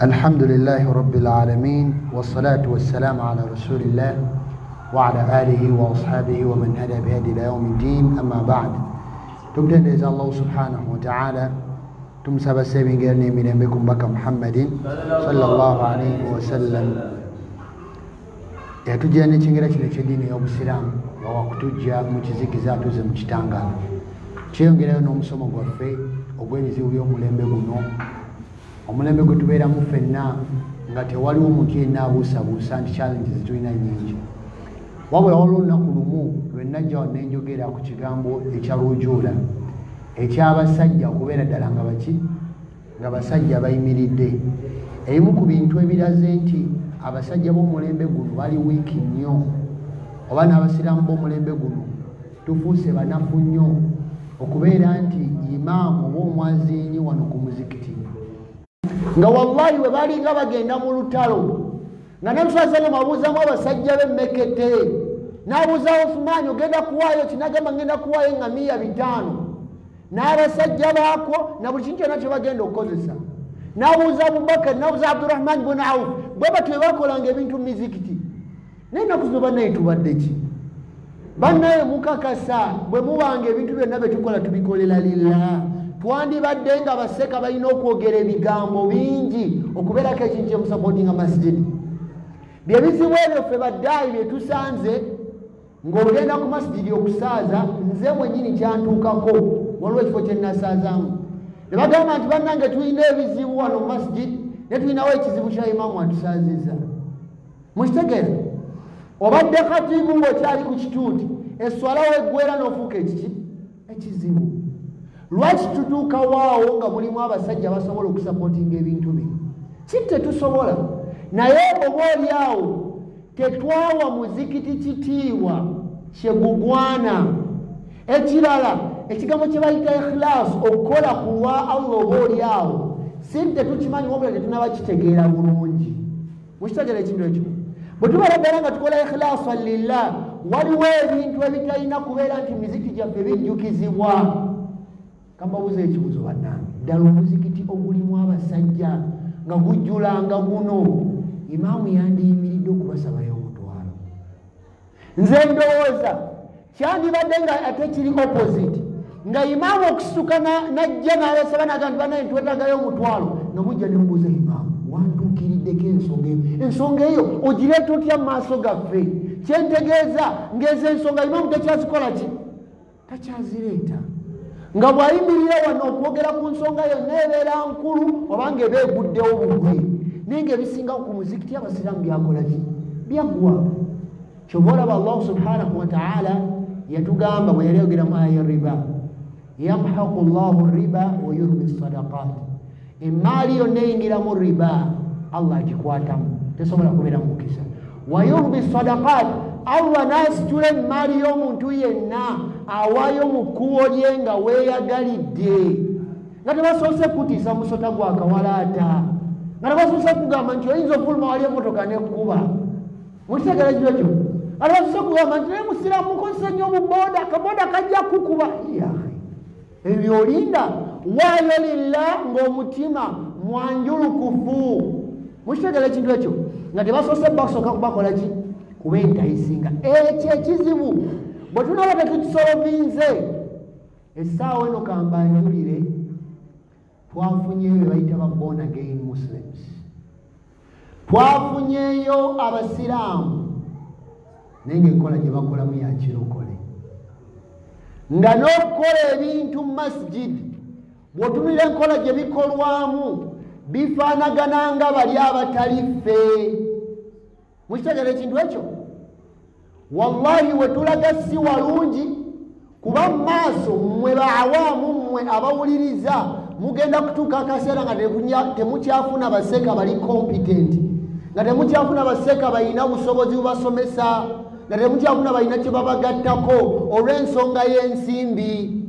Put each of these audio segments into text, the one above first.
الحمد لله رب العالمين والصلاة والسلام على رسول الله وعلى آله وأصحابه ومن هدى بهدي إلى يوم الدين. أما بعد تبدأ الله سبحانه وتعالى تمسب السبين قرني من أمكم بك محمد صلى الله عليه وسلم yatujja n'ekingera kino eky'eddiini y'obusiraamu nga wakutujja mu kizikiza atuze mu kitangaala kyeyongerayo n'omusomo gwaffe ogw'ebizibu by'omulembe guno, omulembe gwe tubeeramu ffenna nga tewaliwo omuntu yenna abuusabuusa nti challenge zitulina nnyingi, wabula waliwo olunaku lumu lwe najja wano nenjogera ku kigambo ekya rujuula eky'abasajja okubeera ddala nga baki nga basajja bayimiridde. Ebimu ku bintu ebiraze nti abasajja b'omulembe guno bali wiiki nnyo, oba n'abasiraamu b'omulembe guno tufuuse banafu nnyo okubeera nti imaamu oba omwaziinyi wano ku muzikiti nga wallahi we balinga bagenda mu lutalo nga namusaasana abuuzamu abasajja b'emmekete n'abuuza Uthmani ogenda kuwaayo kinagamba ngenda kuwaayo eŋŋamiya 5 n'abasajja baako na buli kintu kyonna kye bagenda okukozesa, n'abuuza Abubakar n'abuuza Abdurrahman bun Auf bwe batyo bwe bakolanga ebintu mu mizikiti. Naye ennaku zino bannaye tubadde ki? Bannaye mukakasa bwe mubanga ebintu byonna bye tukola tubikolera lillah, twandibadde nga baseka balina okwogera ebigambo bingi okubeerako ekintu kyemusapootinga masjidi. Bye bizibu ebyo ffe baddaayi bye tusanze ng'ogenda ku masjidi okusaaza, nze mwennyini kyantuukako waliwo ekifo kye nnasaazaamu. Ne bagamba nti bannange tulina ebizibu wano mu masjidi ne tulinawo ekizibu kya imaamu atusaazizza. Mukitegeera? Obadde khatibu ng'okyali ku kituuti esswala weggwera n'ofuuka ekizibu. Lwaki tutuuka waawo nga mulimu abasajja basobola okusapootinga ebintu bino? Si tetusobola, naye oba oli awo tetwawa muzikiti kitiibwa kyegugwana. Ekirala ekigambo kye bayita ikhilaas, okukola ku lwa Allah oba oli awo si tetukimanyi wabula tetunaba kitegeera bulungi. Mukitegeera ekintu ekyo? Bwe tubeera ddala nga tukola ikhilaasa lillah, waliwo ebintu ebitalina kubeera nti mizikiti gyaffe bijjukizibwa. Kambabuuza ekibuzo bannange, ddala omuzikiti ogulimu abasajja nga gujjulanga guno, imaamu yandiyimiridde okubasabayo omutwalo? Nze ndowooza kyandibadde nga ate kiri opposite, nga imaamu okusituka najja n'abasaba naga nti bannaye twetagayo omutwalo, nga mujja ne mubuuza imaamu wantuukiriddeko ensonga eyo. Ensonga eyo ogireeta otya mu maaso gaffe? Kyentegeeza ng'ezo ensonga imaamu takyazikola ki? Takyazireeta. Nga bw'ayimirira wano okwogera ku nsonga yonna ebeera nkulu obanga eba eguddewo bugwe, naye ng'ebisinga ku muzikiti abasiraamu byakola ki? Byaggwa. Kyova olaba Allah subhanahu wa ta'ala yatugamba bwe yali ayogera mu aya riba, yamhaqu llahu riba wa yurbi sadaqat. Emaali yonna eyingiramu riba Allah agikwatamu, tesobola kubeera mukisa. Wa yurbi sadaqat, Allah n'asitula emaali y'omuntu yenna awaayo mu kkubo lye nga weeyagalidde, nga tebasoose kutiisa musota gwa kawalaata, nga tebasoose kugamba nti oyinza okufuluma wali emmotoka n'ekkuba. Mukitegeera ekyo ekyo? Nga tebasoose kugamba nti naye musiraamu mukozesa nnyo obuboda, akaboda kajja kukuba. Ebyo olinda waayo lillah ng'omutima mwanjulukufu. Mukitegeera ekintu ekyo? Nga tebasoose basooka kubakola ki? Kubeentayisinga. Ekyo ekizibu bwe tunaba tetukisolovinze, essaawa eno kambanjulire twafunyeyo bye bayita ba born again Muslims. Twafunyeyo abasiraamu naye ng'enkola gye bakolamu ya kirokole, nga n'okukola ebintu mu masjidi bw'otunulira enkola gye bikolwamu bifaanagana nga bali abatali ffe. Mukitegeera ekintu ekyo? Wallahi we tulaga si walungi, kuba mu maaso mmwe bawaamu mmwe abawuliriza mugenda kutuuka akaseera nga temukyafuna baseka bali competent, nga temukyafuna baseka balina busobozi bubasomesa, nga temukyafuna balina kye babagattako olw'ensonga y'ensimbi.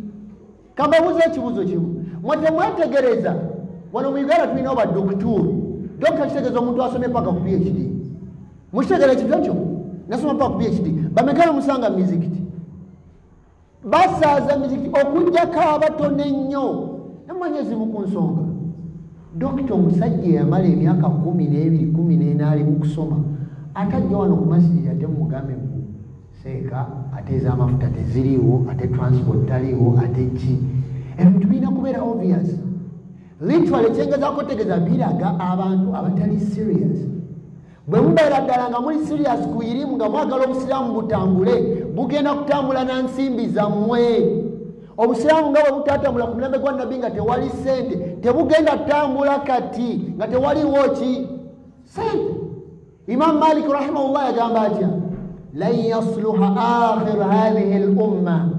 Kambabuuza ekibuzo kimu, mwe temwetegereza wano mu Uganda tulinawo badokituuru. Dokita kitegeeza omuntu asomye paka ku PhD. Mukitegeera ekintu ekyo? Nasoma paka ku PhD. Bameka musanga mu mizikiti basaaza mizikiti okujjako abatono ennyo namanya zimu ku nsonga dokita omusajja yamala emyaka 12 14 ali mu kusoma atajja wano ku masjidi ate mugambe mbu seeka ate z'amafuta teziriiwo ate transport taliiwo ate ki ebintu birina kubeera obvious literally kyengezaako tegeeza biraga abantu abatali serious bwe mubeera ddala nga muli serious ku irimu nga mwagala obusiraamu butambule bugenda kutambula na nsimbi zammwe obusiraamu nga bwe butatambula ku mulembe gwa nabbi nga tewali ssente tebugenda kutambula kati nga tewaliwo ki ssente imam malik rahimahullah yagamba atya lan yasluha akhiru hadhihi al umma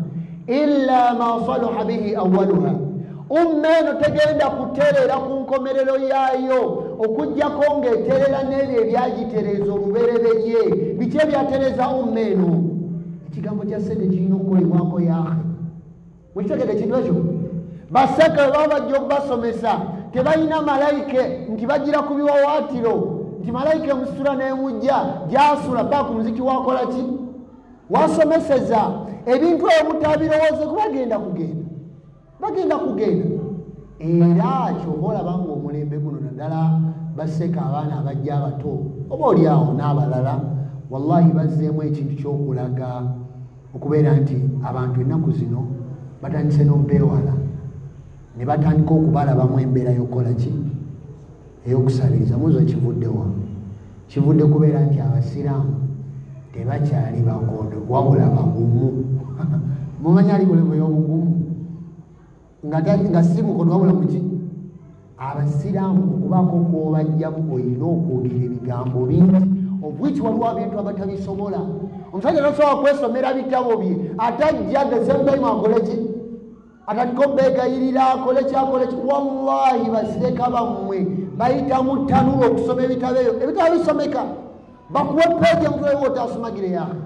illa ma saluha bihi awaluha umma eno tegenda kuterera ku nkomerero yaayo okujjako ng'eterera n'ebyo ebyagitereza olubereberye biki ebyatereza umma eno ekigambo kya ssente kirina okukolebwako yaahe mukitegede kintu ekyo baseka bwe baba bajja okubasomesa tebalina malayike nti bagira ku biwawaatiro nti malayike musitula n'emujja gyasula ba ku muziki wakola ki wasomeseza ebintu ebyo mutabirowooze bagenda kugenda era kyova olaba nga omulembe guno naddala baseka abaana abajja abato oba oli awo n'abalala wallahi bazzeemu ekintu ky'okulaga okubeera nti abantu ennaku zino batandise n'obeewala ne batandika okubalabamu embeera y'okukola ki ey'okusabiriza muzo kivuddewa kivudde kubeera nti abasiraamu tebakyali bakondo wabula bagumu mumanyi ali bulemu y'obugumu nga si mukono wabula muki abasiraamu okubaako kwobajjamu olina okwogera ebigambo bingi obwiki waliwo abintu abatabisobola omusajja tasobola kwesomera bitabo bye atajja the same time akole ki atandika obbeegayirira akole ki wallahi basireka bammwe bayita mu ttanulo okusoma ebitabo ebyo bisomeka bakuwa peegi emutwewo otasomagire yahe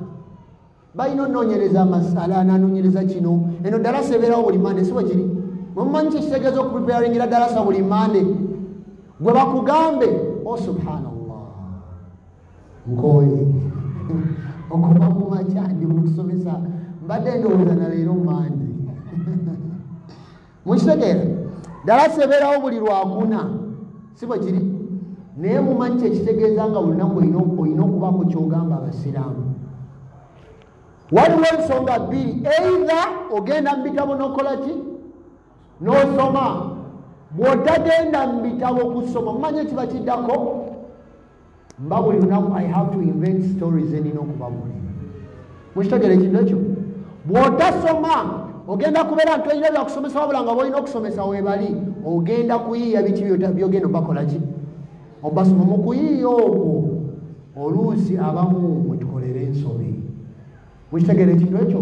balina onoonyereza amasala nanoonyereza kino eno dalasa ebeerawo buli mande si bwe kiri mumanyi kyekitegeeza okupreparingira dalasa buli mande gwe bakugambe subhanallah nkooye okuva mu makyandi mukusomesa mbadde ndowooza naleero mande mukitegeera dalasa ebeerawo buli lwakuna si bwe kiri naye mumanyi kyekitegeeza nga buli lunaku olina okubaako kyogamba abasiraamu waliwo ensonga bbiri eitha ogenda mu bitabo n'okola ki n'osoma bw'otagenda mu bitabo kusoma mumanyi ekiba kiddako mba buli lunaku I have to invent stories enina okubabuulira mukitegere ekintu ekyo bw'otasoma ogenda kubeera nti olina byakusomesa wabula nga bwolina okusomesa weebali ogenda kuyiiya biki byogenda obakola ki obasoma mu kuyiiya okwo oluusi abamu mwetukolera ensobi mukitegere ekintu ekyo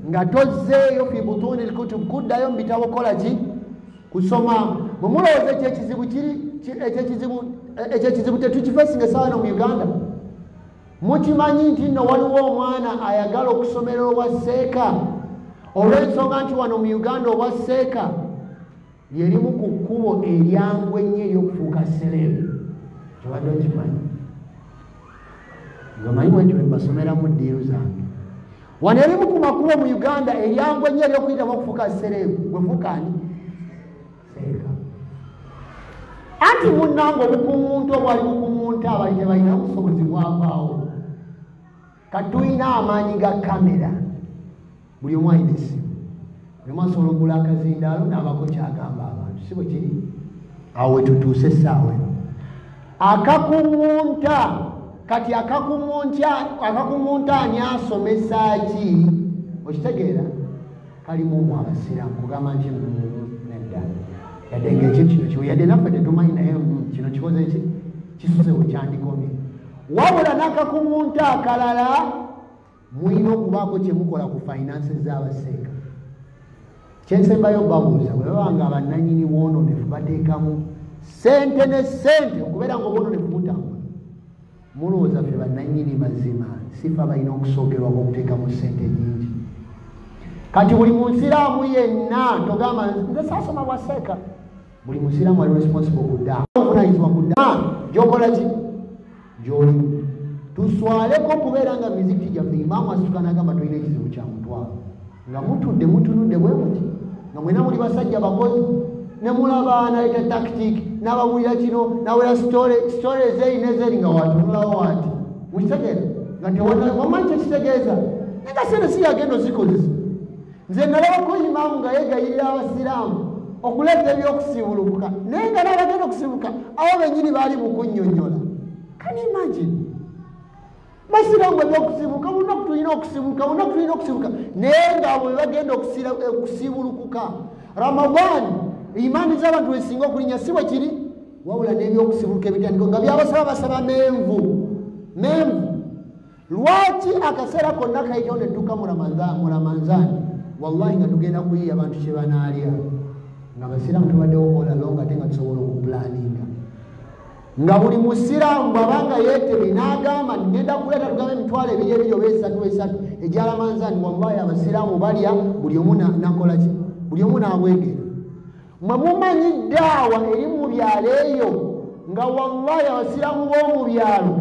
nga tozzeeyo fi butuuni lkutub kuddayo mu bitabo kola ki kusoma mumulowooza ekyekizibu tetukifesinga esaawa mu Uganda mukimanyi nti nno waliwo omwana ayagala okusomera obwa seeka olw'ensonga nti wano mu Uganda obwa seeka lyerimu ku kkubo eryangu ennyo ery'okufuuka serebu kibadde okimanyi ngamanyi bwenti bwe mbasomeramu ddiiru zange wano erimu ku makubo mu Uganda eryangu ennyo ery'okuyitamu okufuuka serebu gwefuukaani seeka anti munnanga obukumuntu obwali bukumuntu abali tebalina busobozi bwavaawo katulina amaanyi ga kamera buli omu alina essimu buli omu asobola okugula akazindaalo n'abako kyagamba abantu si bwe kiri awo wetutuuse essaawa eno akakumunta kati akakumunta ani asomesa ki okitegeera kalimu omw abasiraamu kugamba nti nedda yadde ngaekintu kino kiwe yadde naffe tetumanyi naye kino kikoze ki kisusewo kyandikomye wabula n'akakumunta akalala mulina okubaako kyemukola ku finanse z'abaseeka kyensembayo babuuza bwe babanga abannanyini bwononefu bateekamu sente ne sente okubeera nga obwononefu butambula mulowooza ffe bannanyini mazima sifa balina okusookerwako okuteekamu sente nyingi kati buli munsiraamu yenna togamba nze saasoma bwa seeka buli musiraamu ali responsible kudda obuvunanyizibwa kudda gyokola ki gyolimu tuswaleko okubeera nga mizikiti gyaffe imaamu asituka n'agamba tulina ekizibu kya mutwalo nga mutudde mutunudde bwe muti nga mwena muli basajja bakozi ne mulaba analeta tactic n'abawulira kino nawera story ezeyina ezeri nga watunulawo wati mukitegeera nga tewamanyi kyekitegeeza nga sente si yagenda ozikozesa nze nalabako imaamu nga yegayirira abasiraamu okuleeta ebyokusibulukuka naye nga nabagenda okusibuka abo benyini baali mukunnyonnyola can you imagine basiraamu ebyokusibuka olunaku tulina okusibuka naye nga abo bebagenda okusibulukuka Ramadan imaani z'abantu wesinga okulinya si bwe kiri wabula n'ebyokusibuluka ebitandiko nga basaba menvu lwaki akaseera konna kayitawo ne dduka mu Ramadhan wallahi nga tugenda kuyiya abantu kye banaalya nga basiraamu tubaddewo kola longa ate nga tusobola okupulaninga nga buli musiraamu bwabanga yeetebe n'agamba ngenda kuleeta tugambe emitwalo ebiri oba esatu egya Ramadhan wallahi abasiraamu balya buli omu nakola ki buli omu n'abwegera mwe mumanyi ddaawa eri mu byalo eyo nga wallahi abasiraamu b'omu byalo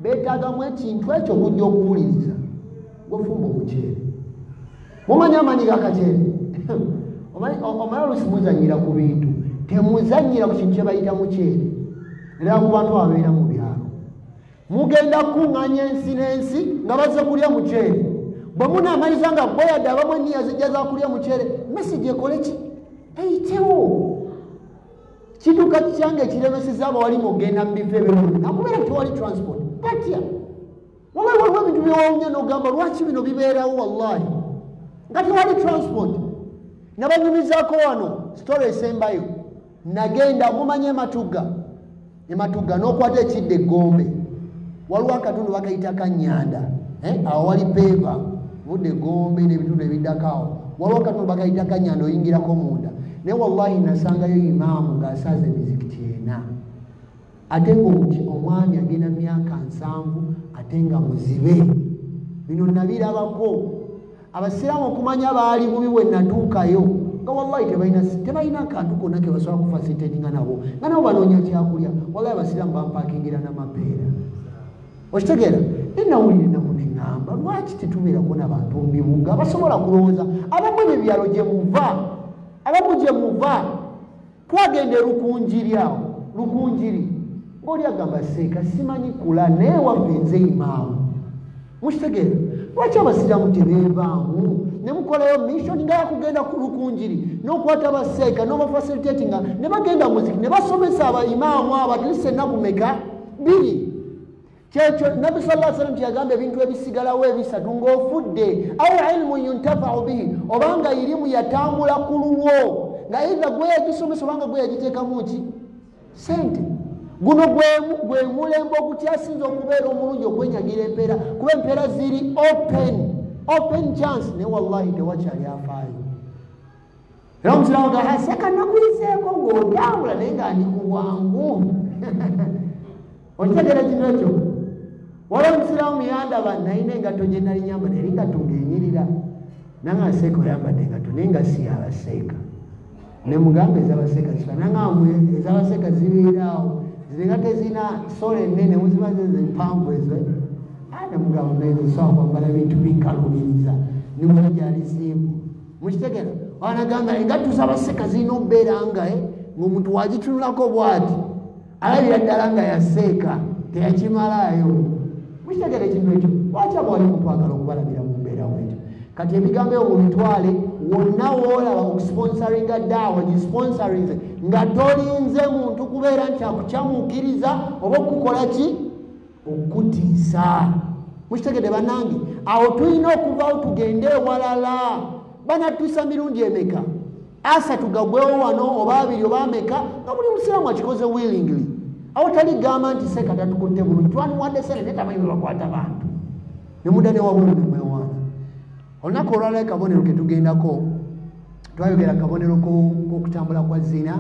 beetaagamu ekintu ekyo okujja okuwuliriza gwofumba omuceere mumanyi amanyi gakaceere omanyi oluusi muzanyira ku bintu temuzanyira ku kintu kye bayita muceere era ku bantu ababeera mu byalo mugenda kukuŋŋanya ensi n'ensi nga bazze kulya muceere bwe munaamaliza nga bweyadde abamu enniya zijja za kulya muceere mesigi ekole ki eyitewo kituuka kyange ekiremeseza abawali mugenda mu bifo ebirungi nakubeera tewali transport batya wallahi waliwo ebintu byewawunya n'ogamba lwaki bino bibeerawo wallahi nga tewali transport nabanyumizaako wano story esembayo nagenda mumanye ematugga n'okwata ekidde Gombe waliwo akatundu bakayita Kanyanda awo wali peeva budde Gombe n'ebitundu ebiddakaawo waliwo akatundu bakayita Kanyanda oyingirako munda naye wallahi nasangayo imaamu ng'asaza emizikiti ena ate omwami agenda myaka 7 ate nga muzibe bino nabirabako abasiraamu okumanya baali bubi bwe natuukayo nga wallahi tebalina akantu konna ke basobola kufasitatinga nabo nga nabo banoonya kyakulya wallahi abasiraamu bampakingira n'amapeera okitegeera enawulire nako neŋŋamba lwaki tetubeerako n'abantu mu bibuga basobola kulowooza abamu ebyalo gye muva twagenda Rukunjiri awo ng'oli agamba seeka simanyi kula naye waffe nze imaamu mukitegeera lwaki abasiraamu tebeebaamu ne mukolayo mission nga yakugenda ku Rukunjiri n'okwata abaseeka n'obafacilitatinga ne bagenda muziki ne basomesa abaimaamu abo atlise ennaku meka 2 kyekyo nabbi sallallahu alaihi wasallam yagamba ebintu ebisigalawo ebisatu ng'ofudde aw ilmu yuntafau bihi obanga irimu yatambula ku lulwo nga either gwe yagisomesa obanga gwe yagiteekamu ki sente guno gwe mulembe ogukyasinza okubeera omulungi okwenyagira empeera kuba empeera ziri open chance naye wallahi tewakyali afaayo era omusiraamu ga haseka nakuyiseeko ng'otambula naye nga ndi ku bwangu okitegeera kino ekyo waliwo omusiraamu yandaba nalina engato gye nali nyamba naye engato ng'enyirira nanga aseeka oyambadde engato naye nga si abaseeka ne mugamba ez'abaseeka zifanangamwe ez'abaseeka zibeeraawo zirenga tezina sole ennene muzimaze empanvu ezo nemugamba nezisobola kwambala bintu bikalumiriza nimujalisimbu mukitegeera wanagamba engattu z'abaseeka zirina okubeera nga ng'omuntu wagitunulako bw'ati alabira ddala nga yaseeka teyakimalaayo mukitegeera ekintu ekyo lwaki abawali mutwagala okubalabira mu mbeera bwekyo kati ebigambo ebyo mubitwale wonna woolaba okusponsaringa ddaawa gisponsarinze nga tolinze muntu kubeera nti akukyamuukiriza oba okukola ki okutiisa mukitegedde bannange awo tulina okuvawo tugende ewalala banatuusa mirundi emeka 3 gagwewo wano oba 2 oba ameka nga buli musiraamu akikoze willingly awo tali gamba nti seeka tatukutte bulungi twandiwadde sente naye tamanyi bwe bakwata bantu nemudda newabulu nemwewaana olunaku olwala akabonero ke tugendako twayogera akabonero k'okutambula kwa zina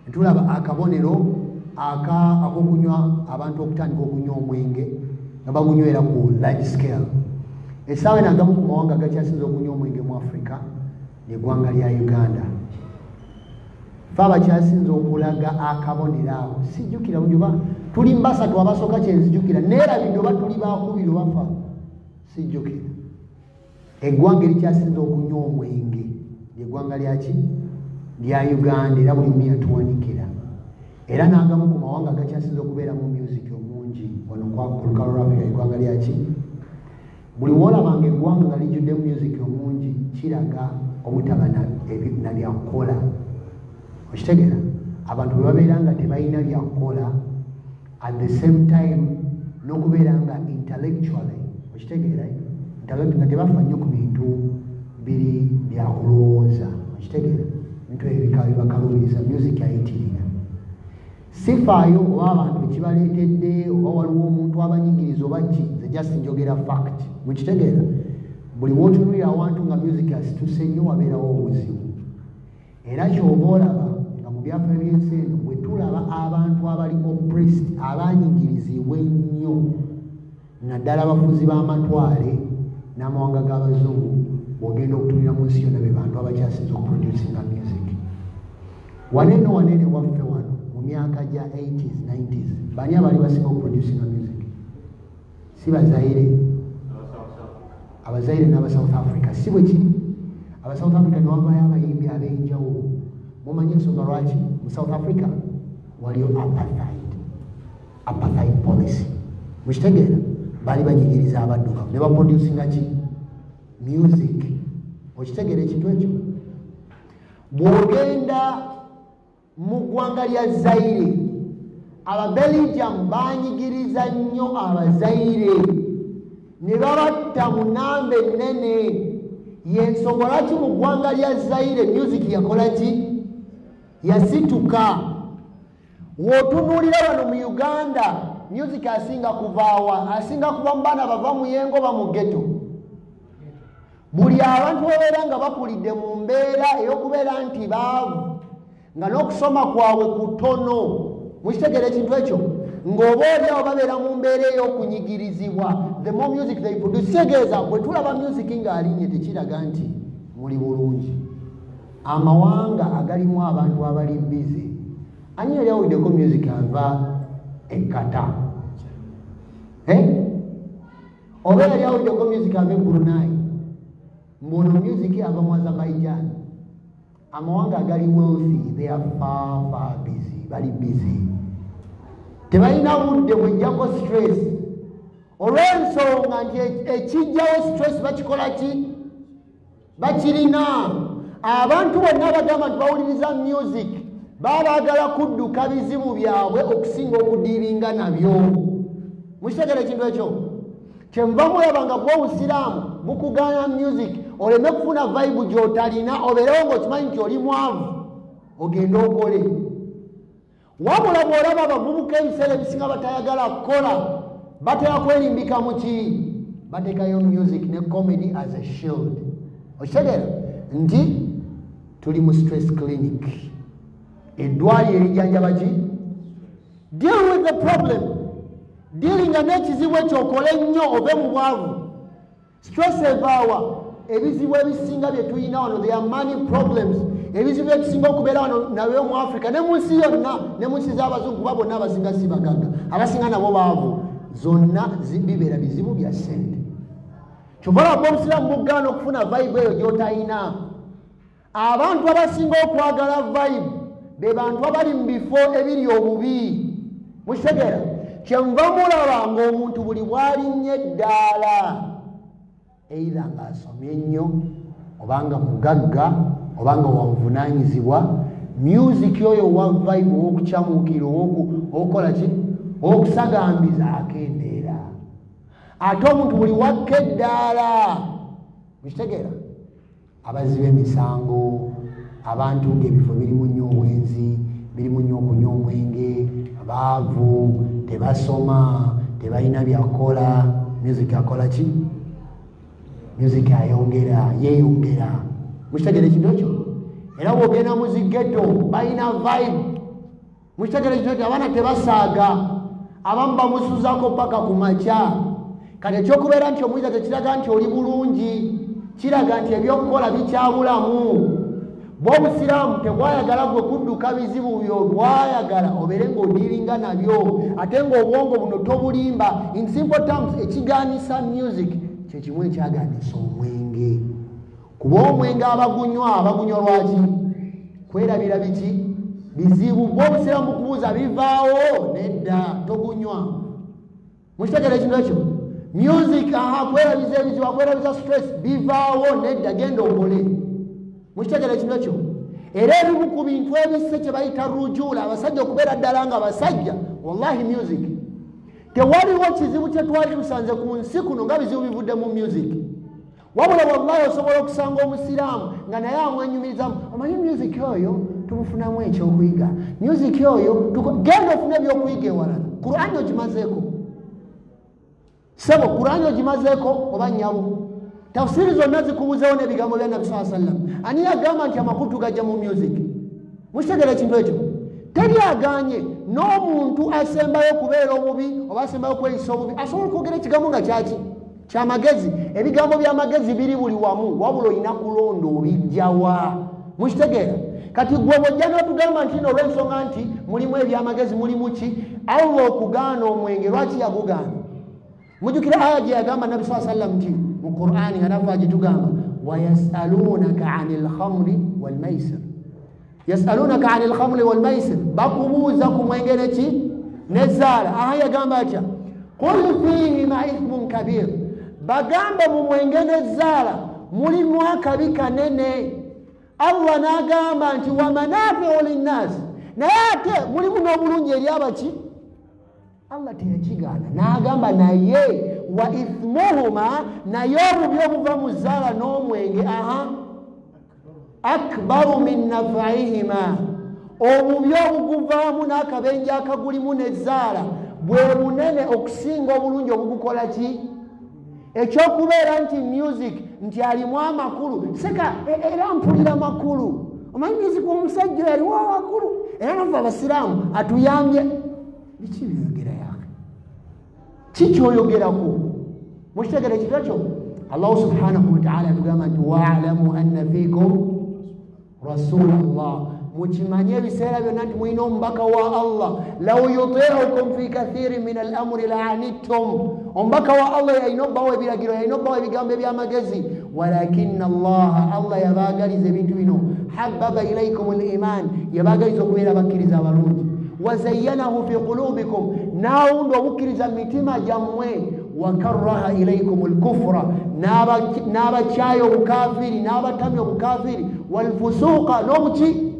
netulaba akabonero ak'okunywa abantu okutandika okunywa omwenge nga bagunywera ku large scale essaawa enagamu ku mawanga gakyasinza okunywa omwenge mu Africa n'eggwanga lya Uganda fe abakyasinza okulaga akabonero awo sijjukira bujuba tuli mbasatu abasooka kyenzijjukira neerabidde oba tuli bakubiri bafa sijjukira eggwanga erikyasinza okunywa omwenge eggwanga lyaki lya Uganda era buli muya tuwanikira era n'agamu ku mawanga agakyasinze okubeera mu music omungi wano ku lukalu lwa Africa eggwanga lyaki buli woolabanga eggwanga nga lijjudde music omungi kiraga obutaba na byakukola okitegeera abantu bwe babeera nga tebalina byakukola at the same time n'okubeera nga intellectually okitegeera nga tebafa nnyo ku bintu biri byakulowooza okitegeera bintu ebyo bibakalubiriza music ayitirira sifaayo oba abantu ekibaleetedde oba waliwo omuntu abanyigiriza oba ki nze just njogera fact mukitegeera buli wootunulira awantu nga music asituse nnyo wabeerawo obuzibu era kyova olaba nga mu byaffe by'ensi eno bwe tulaba abantu abali oppressed abanyigirizibwa ennyo naddala abafuzi b'amatwale n'amawanga g'abazungu bw'ogenda okutunira mu nsi yonna be bantu abakyasinza okuproducinga music waneeno waffe wano mu myaka gya 80s 90s bani abali basinga okuproducinga music si Bazaire abazaire n'aba South Africa si bwe kiri aba South Africa ne wavaayo abayimbi ab'enjawulo mumanyi ensonga lwaki mu South Africa waliyo apartheid policy mukitegeera bali banyigiriza abaddugavu ne baproducinga ki music okitegeera ekintu ekyo bw'ogenda mu ggwanga lya Zaire Ababelgium banyigiriza nnyo Abazaire ne babatta mu nnamba ennene y'ensonga lwaki mu ggwanga lya Zaire music yakola ki yasituka w'otunuulira wano mu Uganda music asinga kuvaawa asinga kuva mu baana bava mu yengo ba mu ghetto buli abantu babeera nga bakulidde mu mbeera ey'okubeera nti baavu nga n'okusoma kwabwe kutono mukitegeera ekintu ekyo ng'oba oliawo babeera mu mbeera ey'okunyigirizibwa the more music they produce kitegeeza bwe tulaba music ng'alinnye tekiraga nti muli bulungi amawanga agalimu abantu abali bize ani yali awuddeko music ava ekkata oba yali awuddeko music ava Brunei mbono music ava mu Azerbaijan amawanga agali wealthy they are far busy bali busy tebalina budde bwejjako stress olw'ensonga nti ekijjawo stress bakikola ki bakirina abantu bonna abagamba nti bawuliriza music baba baagala kudduka bizibu byabwe okusinga okudiiringa nabyo mukitegeera ekintu ekyo kyenva mulaba nga gw'obusiraamu bukugaana music oleme kufuna vibe gy'otalina obeerewo ng'okimanyi nti oli mwavu ogende okole wabula bw'olaba abavubuka ebiseera ebisinga batayagala kukola batera kwerimbika mu ki bateekayo music ne comedy as a shield okitegeera nti tuli mu stress clinic eddwaliro erijjanjaba ki deal with the problem dealinga n'ekizibu ekyo okole nnyo ove mu bwavu stress evaawa ebizibu ebisinga bye tulina wano there are money problems ebizibu ekisinga okubeera wano nabyo mu Africa ne mu nsi yonna ne mu nsi z'abazungu kuba bonna abasinga si bagagga abasinga nabo baavu zonna bibeera bizibu bya ssente kyova laba obusiraamu bugaana okufuna vibe eyo gy'otalina abantu abasinga okwagala vibe be bantu abali mu bifo ebiri obubi mukitegeera kyenva mulaba ng'omuntu buli bw'alinnye eddaala either ng'asomye nnyo obanga mugagga obanga wabuvunaanyizibwa music oyo wa vibe ow'okukyamuukira ow'okukola ki ow'okusagambiza akendeera ate omuntu buli wakka eddaala mukitegeera abaziba emisango abantu ng'ebifo birimu nnyo obwenzi birimu nnyo okunywa omwenge baavu tebasoma tebalina byakukola music akola ki music yeeyongera mukitegeera ekintu ekyo era bw'ogenda mu zigeto balina vibe mukitegeera ekintu ekyo abaana tebasaaga abamu bamusuzaako paka ku makya kati ekyokubeera nti omuyinza tekiraga nti oli bulungi kiraga nti ebyokukola bikyabulamu bw'obusiraamu tebwayagala gwe kudduka bizibu byo bwayagala obeere ng'odiiringa nabyo ate ng'obwongo buno tobulimba in simple terms ekigaanisa music kyekimu ekyagaanisa omwenge kuba omwenge abagunywa lwaki kwerabira biki bizibu bw'obusiramu kubuuza bivaawo nedda togunywa mukitegere ekintu ekyo music kwerabiza ebizibu akwerabiza stress bivaawo nedda genda okole mukitegere ekintu ekyo era ebimu ku bintu ebisse kye bayita rujula abasajja okubeera ddala nga basajja wallahi music tewaliwo kizibu kye twali tusanze ku nsi kuno nga bizibu bivudde mu music wabula wallahi osobola okusanga omusiraamu nga naye amwenyumirizamu omanyi music oyo tumufunamu ekyokuyiga music oyo genda ofune ebyokuyiga ewalala Qur'ani ogimazeeko sebo Qur'ani ogimazeeko oba nnyabo tafsiri zonna zikubuzeewo n'ebigambo bya Nabi sallallahu alayhi wa sallam ani yagamba nti amakutu gajja mu music mukitegere ekintu ekyo teri aganye n'omuntu asembayo okubeera obubi oba asembayo okweyisa obubi asobola okwogera ekigambo nga kyaki kyamagezi ebigambo by'amagezi biri buli wamu wabula olina kulonda obijjawa mukitegeera kati gwe bwojja n'otugamba nti olw'ensonga nti mulimu ebyamagezi mulimu ki Allah okugaana omwenge lwaki yagugaana mujukira aya gye yagamba Nabi sallallahu alayhi wa sallam nti mu Qur'ani nga nava agitugamba wayasalunaka anil khamri wal maisir yasalunaka anil khamri wal maisir bakubuuza ku mwenge neki nezaala aha yagamba atya qul fihima ithmun kabir bagamba mu mwenge nezaala mulimu akabi kanene Allah n'agamba nti wa manafi'u linnas naye ate mulimu n'obulungi eri abaki Allah teyakigaana n'agamba naye wa ithmuhuma naye obubi obuva mu zzaala n'omwenge akbaru min naf'ihima obubi obuguvaamu n'akabenje akagulimu n'ezzaala bwe bunene okusinga obulungi obugukola ki ekyokubeera nti music nti alimu amakulu seka era mpulira makulu omanyi music omusajja yaliwo amakulu era nava abasiraamu atuyambye biki byogera yake kikyoyogerako mukitegere ekintu ekyo Allah subhanahu wa ta'ala atugamba nti wa'lamu anna fikum rasulallah mukimanye ebiseera byonna nti mulina omubaka wa Allah law yuti'ukum fi kathirin min al-amri la'anittum omubaka wa Allah yalina obbawo ebiragiro yalina obbawo ebigambo ebyamagezi walakinna Allah yabaagaliza ebintu bino habbaba ilaykum al-iman yabaagaliza okubeera bakkiriza abalungi wazayyanahu fi qulubikum nawunda obukkiriza mu mitima gyammwe wakarraha ilaykum al-kufra n'abakyayo obukafiri n'abatamya obukafiri walfusuqa n'obuki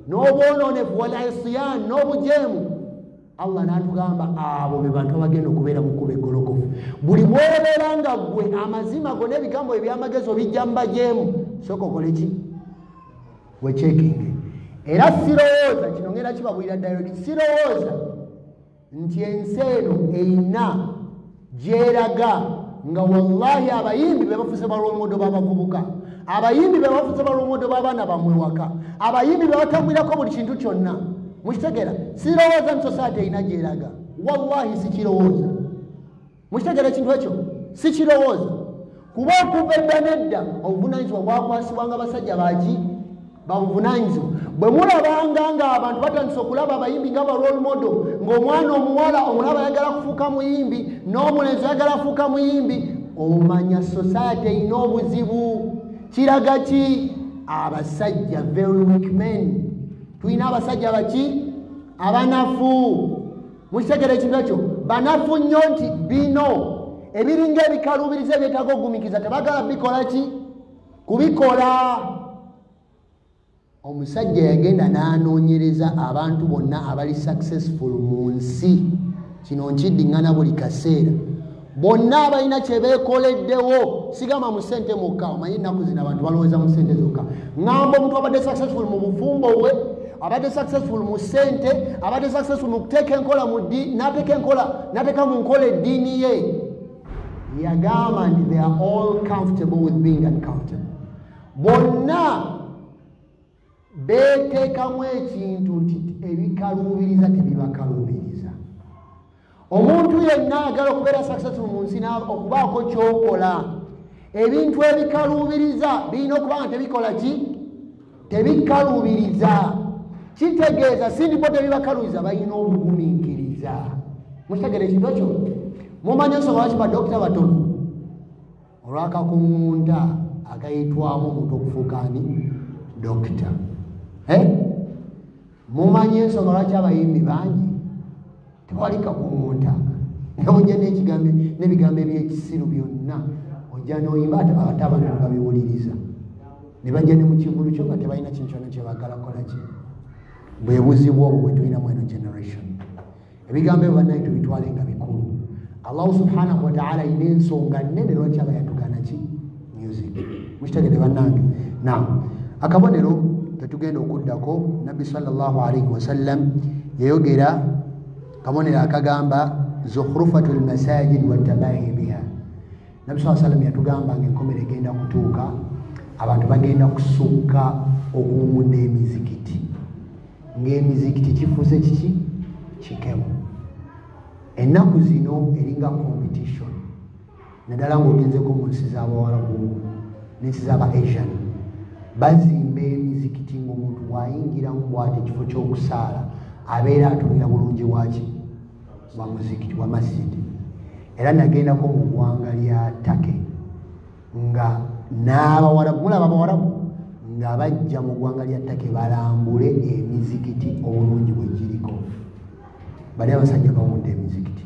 n'obwononefu walisyan n'obujeemu Allah n'atugamba abo be bantu abagenda okubeera mu kkubo eggolokofu buli bw'obeera nga ggwe amazima go n'ebigambo ebyamagezi obijja mu bajeemu sooka okole ki wechekinge era sirowooza kino ngenda kibabulira direct sirowooza nti ensi eno eyina gyeraga nga wallahi abayimbi be bafuuse balwomodo b'abavubuka abayimbi be bafuuse balwomodo b'abaana bammwe waka abayimbi be batambulirako buli kintu kyonna mukitegera sirowooza nti society eyina gyeraga wallahi sikirowooza mukitegera ekintu ekyo sikirowooza kuba okuva edda nedda obuvunanyizibwa bwakwasibwanga basajja baki babuvunanyizibwa bwe mulabanga nga abantu batandise okulaba abayimbi nga ba role model ng'omwana omuwala omulaba ayagala kufuuka muyimbi n'omulenzi ayagala kufuuka muyimbi omanya society eyina obuzibu kiraga ki abasajja very weak men tulina abasajja baki abanafu mukitegera ekintu ekyo banafu nnyo nti bino ebiringa ebikaluubiriza ebyetaaga okugumikiza tebagala bikola ki kubikola omusajja yagenda n'anoonyereza abantu bonna abali successful mu nsi kino nkiddiŋŋana buli kaseera bonna abalina kye beekoleddewo sigamba mu ssente mukka omanyi ennaku zino abantu balowooza mu ssente zokka ŋŋamba omuntu abadde successful mu bufumbo bwe abadde successful mu ssente abadde successful mu kuteeka enkola mu n'ateeka mu nkola eddiini ye yagamba nti they are all comfortable with being uncomfortable bonna beteekamu ekintu nti ebikaluubiriza tebibakaluubiriza omuntu yenna agala okubeera successful mu nsi okubaako kyokola ebintu ebikaluubiriza birina okuba nga tebikola ki tebikaluubiriza kitegeeza sindipo tebibakaluubiriza balina obugumiikiriza mukitegere ekintu ekyo mumanyi ensonga lwaki badokita batono olwakakuŋŋunda agayitwamu omuntu okufuuka ani dokita mumanyi ensonga lwaki abayimbi bangi tewalika kumunta ojja n'ebigambo ebyekisiru byonna ojja n'oyimba ate abantu babiwuliriza ne bajja ne mu kivulu kyo nga tebalina kintu kyonna kyebagala kukolaki bwe buzibu obwo bwe tulina mu eno generation ebigambo ebyo bannaye tubitwale nga bikulu allahu subhanahu wataala ayina ensonga nnene lwaki aba yatugana ki music mukitegede bannange nam akabonero tetugenda okuddako nabbi sallallahu alaihi wasallam yayogera kabonero akagamba zukhrufatu lmasajid watabahi biha nabbi saa sallam yatugamba nga enkomero egenda kutuuka abantu bagenda kusukka okuwunda emizikiti ng'emizikiti kifuuse kiki kikemu ennaku zino eringa competition naddala ng'ogenzeko mu nsi z'abawalabu n'ensi z'aba asian bazimba emizikiti ng'omuntu bw'ayingiramu bw'ati ekifo ky'okusaala abeera atunira bulungi waki wa muzikiti wa masjidi era nagendako mu ggwanga lya take nga n'abawalabu mulaba abawalabu nga bajja mu ggwanga lya take balambule emizikiti obulungi bwe giriko bali abasajja bawunda emizikiti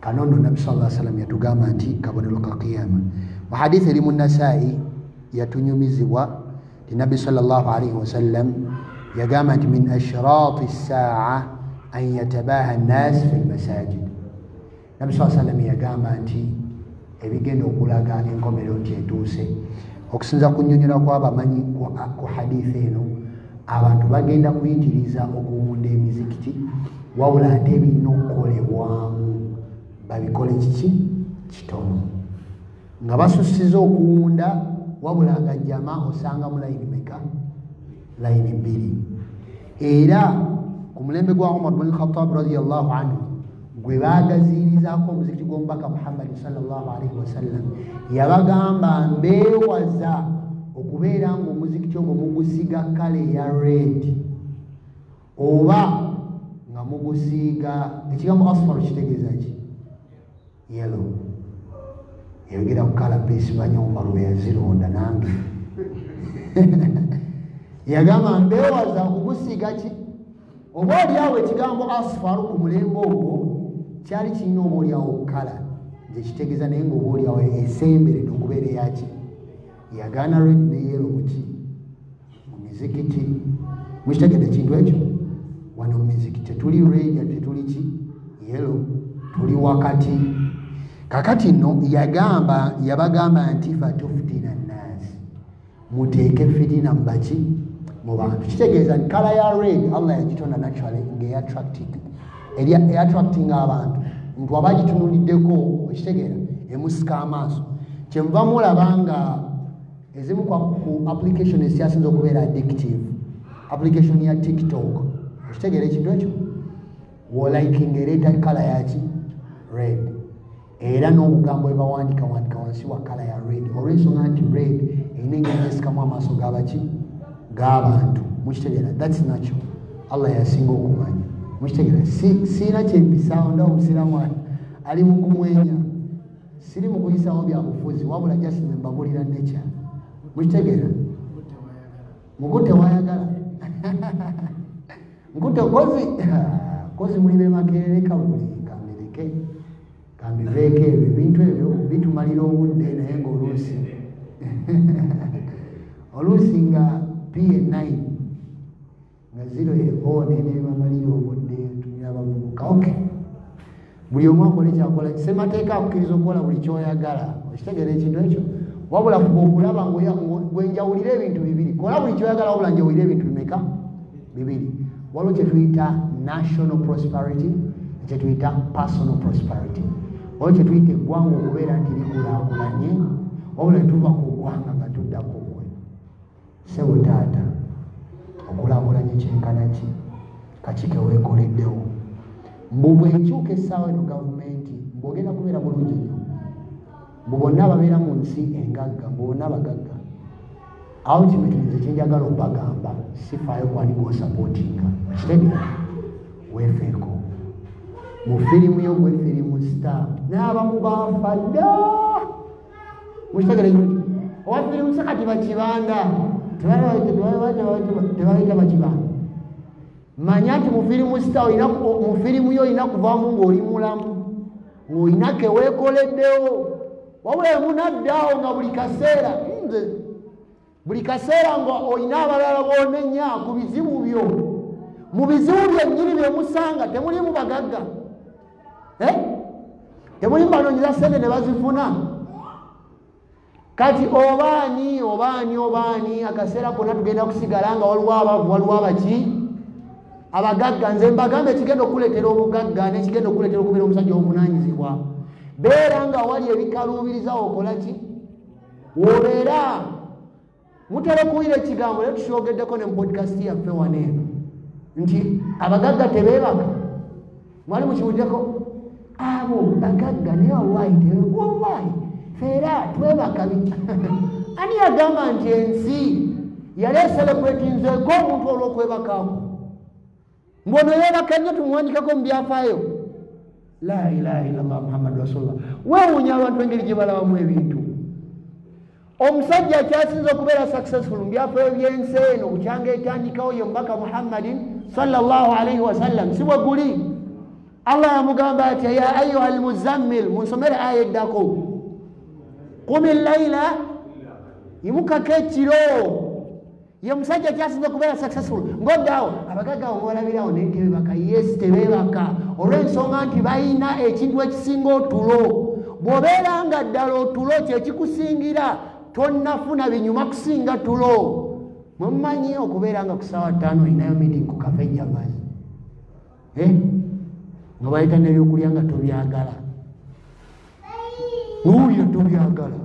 kanono nabbi sallallahu alaihi wasallam yatugamba nti kabonero ka qiyama mu hadithi eri mu nasai yatunyumizibwa ti nabbi sallallahu alaihi wasallam yagamba nti min ashrati saa an yatabaha nnas fi lmasajid nabbi saa sallam yagamba nti ebigenda okulaga enkomerero nti etuuse okusinza ku nnyonnyola kw'abamanyi ku hadithi eno abantu bagenda kuyitiriza okuwunda emizikiti wabula ate ebirina okukolebwamu babikole kiki kitono nga basusiza okuwunda wabula nga jama osangamu layini meka layini bbiri era ku mulembe gwa Umar bin Khattab radiyallahu anhu gwe baagaziirizaako omuzikiti gw'omubaka Muhammad sallallahu alaihi wasallam yabagamba mbeewaza okubeera ng'omuzikiti ogwo mugusiiga kale ya red oba nga mugusiiga ekigambo asfar kitegeeza ki yellow yogera ku kala besi manya Umar we yazironda nange yagamba mbeewaza okugusiiga ki oba oliawo ekigambo asfar ku mulembe ogwo kyali kirina oba oliawo kala gyekitegeeza naye ngaoba oliawo esemberedde okubeera eyaki yagaana red ne yellow muki mu mizikiti mukitegedde ekintu ekyo wano mu mizikiti tetuli red tetuli ki yellow tuli wakati kakati nno yabagamba nti fatuftina nnaasi muteeke fitina mubaki mu bantu kitegeeza nti kala ya red allah yagitonda naturally ng'eattracting abantu muntu aba agitunuliddeko okitegeera emusika amaaso kyenva mulaba nga ezimu ku application ezikyasinza okubeera addictive application ya tiktok okitegeera ekintu ekyo wolikinga ereeta kala yaki red era n'obugambo bwebawandika wansi wa kala ya red olw'ensonga nti red erina engeri esikamu amaaso g'abaki g'abantu mukitegeera thats natural allah yasinga okumanya mukitegeera siina kyempisaawo ndawo omusiramu ali mu kumwenya siri mu kuyisaawo byabufuzi wabula jasime mbabulira neca mukitegeera mukutte wayagala nkutte kozi muli bemakerere kabuli kamereke kambiveeko ebyo ebintu ebyo bitumalira obudde naye ngaoluusi oluusi nga pa9 nga 0 nenebamalira obudde tumira abavubuka ok buli omu akola ekyakola kisemateeka akukkiriza okukola buli kyoyagala okitegeera ekintu ekyo wabula fuba okulaba gwenjawulira ebintu bibiri kola buli kyoyagala wabula njawulira ebintu bimeka bibiri waliwo kyetuyita national prosperity kyetuyita personal prosperity waliwo kyetuyita eggwanga okubeera nti likulaakulanye wabula netuva ku ggwanga nga tuddako gwe sebo taata okulaakulanye kyenkana ki kakike weekoleddewo mbu bwenkyuka essaawa eno gavumenti mbwogenda kubeera bulungi nnyo mbu bonna ababeera mu nsi engagga mbu bonna abagagga awo kino kinze kyenjagala obagamba sifaayo kwani gwosapootinga kitegeera weefeeko mu firimu yo gwe firimu star n'abamu baafa dda mukitegeera ekyo owa firimu sakati bakibanda tebabayita bakibanga. Manya nti mu firimu yo olina kuvaamu ng'oli mulamu, ng'olina keweekoleddewo, wabula emunaddaawo nga buli kaseera nga olina abalala boonenya ku bizibu byo. Mu bizibu byennyini bye musanga temulimu bagagga, temulimu banoonyeza ssente ne bazifuna. Kati obaani akaseera konna tugenda kusigala nga waliwo abavu, waliwo abaki abagagga. Nze mbagamba ekigenda okuleetera obugagga n'ekigenda okuleetera okubeera omusajja obuvunaanyizibwa, beera nga wali ebikaluubiriza okola ki, wobeera. Mutera okuwulira ekigambo leero tukyogeddeko ne mu podcast yaffe wano eno nti abagagga tebeebaka. Mwali mukiwuddeko abo bagagga naye wallahi feera twebaka. Ani yagamba nti ensi yali eselebratinzeeko omuntu olw'okwebakaako? Mbono yeebaka nnyo tumuwandikako mu byafaayo. La ilaha illallah Muhammadu Rasulullah. Weewuunya abantu engeri gye balabamu ebintu. Omusajja akyasinza okubeera successful mu byafaayo by'ensi eno bukyanga etandikawo ye mubaka Muhammadin sallallahu alaihi wasallam, si bwe guli. Allah yamugamba ati ya ayuha almuzammil, munsomere aya eddako, qumi llaila, yimukako ekiro. Ye musajja akyasinza okubeera successful. Ng'oddaawo abagagga omulabirawo naye tebebaka. Yes, tebebaka olw'ensonga nti balina ekintu ekisinga otulo. Bw'obeera nga ddala otulo kyekikusingira, tonnafuna binyuma kusinga tulo. Mumanyi okubeera nga ku ssaawa 5 olinayo meeting ku kafe Jamazi, nga bayita n'ebyokulya nga tobyagala, ng'owulira tobyagala.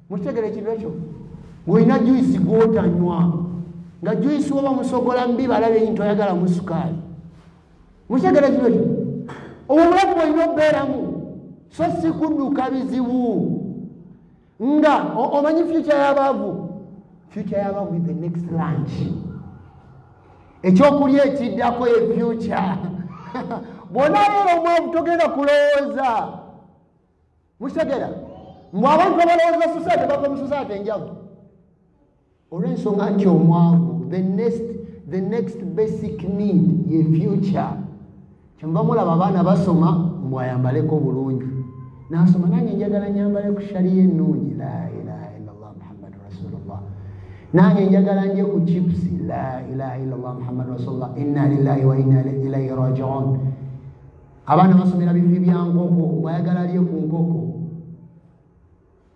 Mukitegere ekintu ekyo? Ng'olina juisi gw'otanywa, nga juisi oba musogola mubibala byenyi toyagala mu sukaali. Mukitegere ekintu ekyo? Obwo obulamu bwolina okubeeramu, so si kudduka bizibu. Nga omanyi future y'abaavu? Future y'abaavu is the next lunch. Ekyokulya ekiddako ye future. Bw'ona leero omwavu togenda kulowooza. Mukitegera? Mwe abantu abalowooza society bava mu society enjavu. Olw'ensonga nti omwavu, the next basic need ye future. Kyemuva mulaba abaana basoma mbw ayambaleko bulungi. Nasoma nange njagala nyambale ku shaliya ennungi, la ilaha illallah Muhammadu Rasulullah. Nange njagala ndye ku chips, la ilaha illallah Muhammadu Rasulullah. Inna lillahi wa inna ilaihi raji'un. Abaana basomera bifi bya nkoko, bwayagala alye ku nkoko.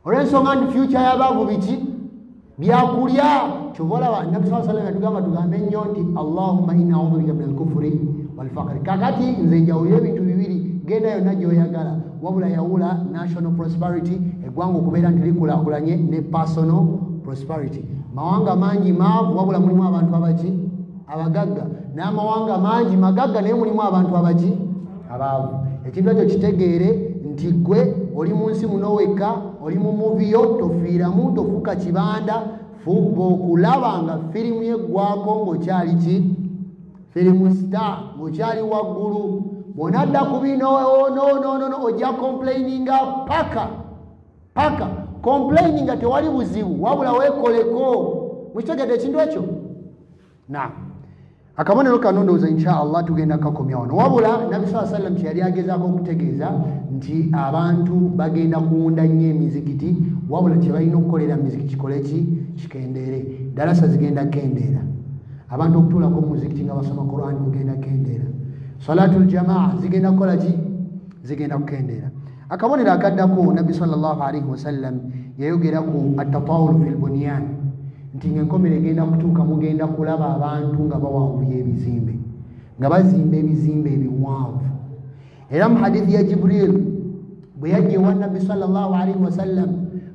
Olw'ensonga nti future y'abaavu biki? Byakulya. Kyova olaba Nabbi sallallahu alaihi wasallam yatugamba tugambe nnyo nti Allahumma inna a'udhu bika min al-kufri wal faqri. Kakati nze njawulira ebintu bibiri, genda yonna gy'oyagala, wabula yawula national prosperity, eggwanga okubeera nti likulaakulanye, ne personal prosperity. Mawanga mangi maavu, wabula mulimu abantu abaki? Abagagga. N'amawanga mangi magagga, naye mulimu abantu abaki? Abaavu. Ekintu ekyo kitegeere nti gwe oli mu nsi muno wekka, oli mu muviyo, tofiiramu, tofuuka kibanda, fuba okulaba nga firimu yeggwako ng'okyali ki? Firimu star, ng'okyali waggulu. Bw'onadda ku bino no ojja complaininga paka complaininga tewali buzibu, wabula weekoleko. Mukitegedde ekintu ekyo? Akabonero kano ndowooza inshallah tugenda kakomya wano, wabula Nabbi sallallahu alaihi wasallam kyeyali agezaako okutegeeza nti abantu bagenda kuwunda nnyo emizikiti, wabula kye balina okukolera mizikiti kikole ki? Kikendeere. Dalasa zigenda kendeera, abantu okutuulako mu muzikiti nga basoma Qur'an kugenda kendeera. Salatul jamaa zigenda kukola ki? Zigenda kukendeera. Akabonero akaddako Nabbi sallallahu alaihi wasallam yayogera ku at-tatawul fil bunyan, nti ng'enkomera egenda kutuuka mugenda kulaba abantu nga bawanvuya ebizimbe, nga bazimba ebizimbe ebiwanvu. Era mu hadithi ya Jibril bwe yajja ewa Nabbi sallallahu alaihi wasallam,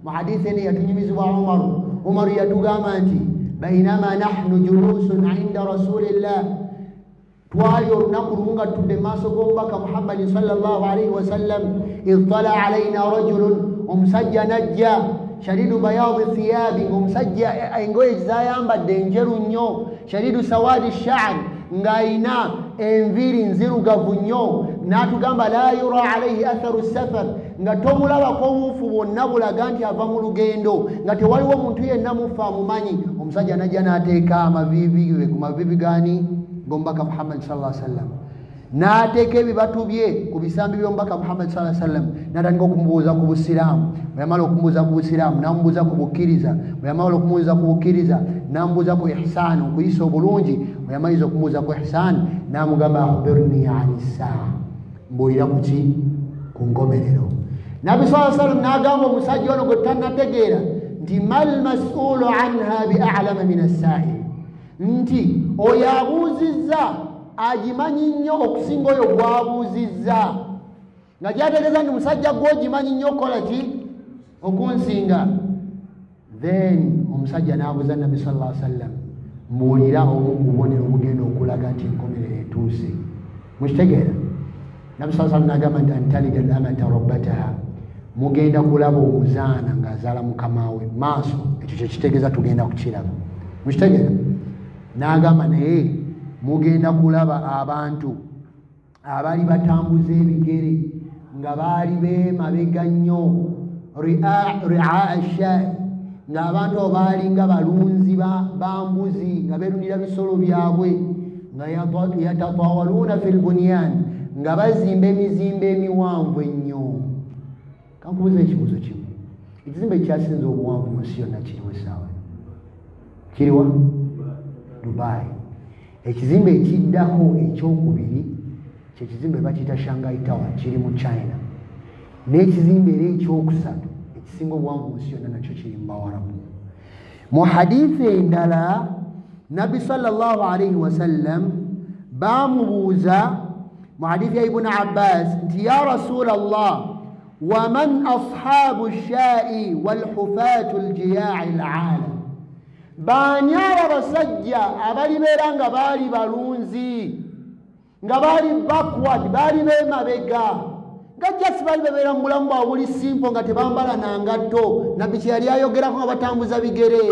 mu hadithi eno yatunyumizibwa Umaru yatugamba nti bainama nahnu julusun inda rasulillah, twali olunaku lumu nga tudde maaso g'omubaka Muhammadi sallallahu alaihi wasallam, idh tala alaina rajulun, omusajja najja, shadidu bayadi thiyabi, ng'omusajja engoye zayambadde enjeru nnyo, shadidu sawadi sha'r, ng'ayina enviiri nzirugavu nnyo n'atugamba la yura alaihi atharu safar nga tomulabako obuufu bwonna bulaga nti ava mu lugendo nga tewaliwo muntu yenna mufa amumanyi omusajja najja n'ateeka amaviivi ku maviivi gani g'omubaka Muhammad sallallahu alaihi wasallam n'ateeka ebibatu bye ku bisambi by'omubaka Muhammad sallallahu alaihi wasallam n'atandika okumubuuza ku busiraamu bwe yamala okumubuuza ku busiraamu n'amubuuza ku bukkiriza bwe yamala okumubuuza ku bukkiriza n'amubuuza ku ihsaani okuyisa obulungi bwe yamaliza okumubuuza ku ihsaani n'amugamba akhbirni ani saa mbuulira ku ki ku nkomerero Nabi sallallahu alaihi wasallam n'agamba omusajja ono gwe tannategeera nti mal mas'ulu anha bi a'lama min as-sa'il nti oyo abuuzizza agimanyi nnyo okusinga oyo gwabuuzizza nga gyategeeza nti musajja gw'ogimanyi nnyo okola ki okunsinga then omusajja n'abuuza Nabi sallallahu alaihi wasallam mbuulira omu ku bubonero obugenda okulaga nti enkomerero etuuse mukitegeera Nabi sallallahu alaihi wasallam n'agamba nti antalida al-amata rabbataha mugenda kulaba omuzaana ng'azaala mukama we maaso ekyo kyekitegeeza tugenda kukiraba mukitegeera n'agamba naye mugenda kulaba abantu abaali batambuza ebigere nga baali beemabega nnyo ri'aa shaa'i ng'abantu abo baali nga balunzi bambuzi nga beerundira bisolo byabwe nga yatatawaluuna fil bunyan nga bazimba emizimbo emiwanvu ennyo kankubuza ekibuuzo kimu ekizimbe ekyasinza obuwanvu mu nsi yonna kiriwa essaawa kiriwa Dubai ekizimbe ekiddako ekyokubiri kyekizimbe bakiyita Shanghai Tower kiri mu China n'ekizimbe era ekyokusatu ekisinga obuwanvu mu nsi yonna nakyo kiri mu Bawarabu mu hadithi endala Nabi sallallahu alaihi wasallam bamubuuza mu hadithi ya Ibn Abbas nti ya Rasulallah ومن أصحاب الشاء والحفاة الجياع العالم بانيا وبسجا أبالي بيرانغا بالي بالونزي ngabali backward bali bema bega gajja sibali bebera mulambo abuli simple nga tebambala nangatto nabi kyali ayogerako nga batambuza bigere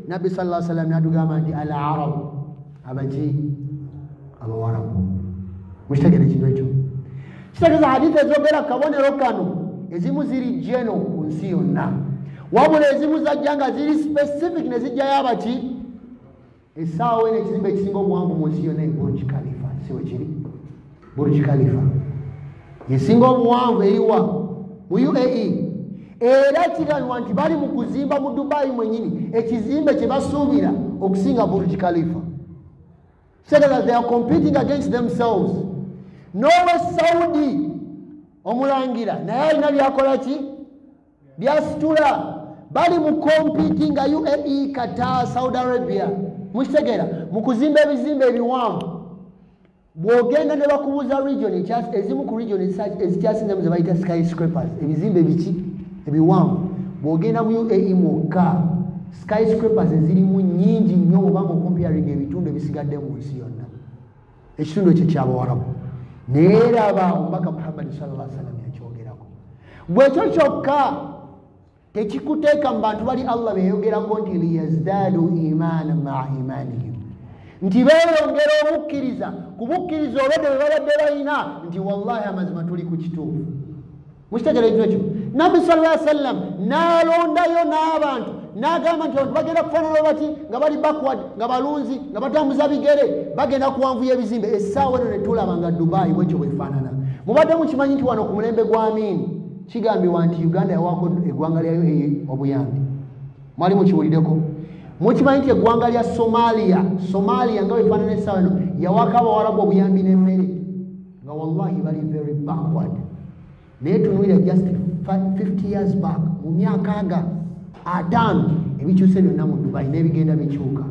Nabi sallallahu alaihi wasallam yatugamba nti al arab abaji abawarabu mushtegere kintu ekyo kitegeeza hadithi ezogera kabonero kano ezimu ziri jeno ku nsi yonna wabula ezimu zajja nga ziri specific ne zijjayo abaki essaawa eno ekizimbe ekisinga obuwanvu mu nsi yonna Burj Khalifa siwe kiri Burj Khalifa esinga obuwanvu eriwa mu UAE era kigambibwa nti bali mu kuzimba mu Dubai mwenyini ekizimbe kye basuubira okusinga Burj Khalifa so that they are competing against themselves nowe Saudi omulangira naye alina byakola ki byasitula bali mu competing nga UAE Qatar Saudi Arabia mukitegeera mu kuzimba ebizimbe ebiwanvu bw'ogenda ne bakubuuza region ezimu ku region ezikyasinzamu ze bayita skyscrapers ebizimbe biki ebiwanvu bw'ogenda mu UAE mwokka skyscrapers ezirimu nnyingi nnyo obanga okomparinga ebitundu ebisigadde mu nsi yonna ekitundu ekyo kyabawarabu neeraba omubaka Muhammad sallallahu alaihi wasallam yakyogerako bwekyo kyokka tekikuteeka mu bantu bali Allah beeyogerako nti liyazdadu imaana maa imaanihim nti beeyongera obukkiriza ku bukkiriza obwedde bwe babadde balina nti wallahi amazima tuli ku kituufu mukitegeera ekyo ekyo Nabi sallallahu alaihi wasallam n'alondayo n'abantu n'agamba nti abantu bagenda kufaanana bati nga bali backward nga balunzi nga batambuza bigere bagenda kuwanvuya ebizimbe essaawa eno ne tulaba nga Dubai bwekyo bwefaanana mubadde mukimanyi nti wano ku mulembe gwa Amin kigambibwa nti Uganda yawako eggwanga lyayo obuyambi mwali mukiwuliddeko mukimanyi nti eggwanga lya Somalia nga bwefaanana essaawa eno yawako abawarabu obuyambi n'emmere nga wallahi bali very backward naye tunuulira just 50 years back mu myaka aga 5 ebikyuse byonna mu Dubai n'ebigenda bikyuka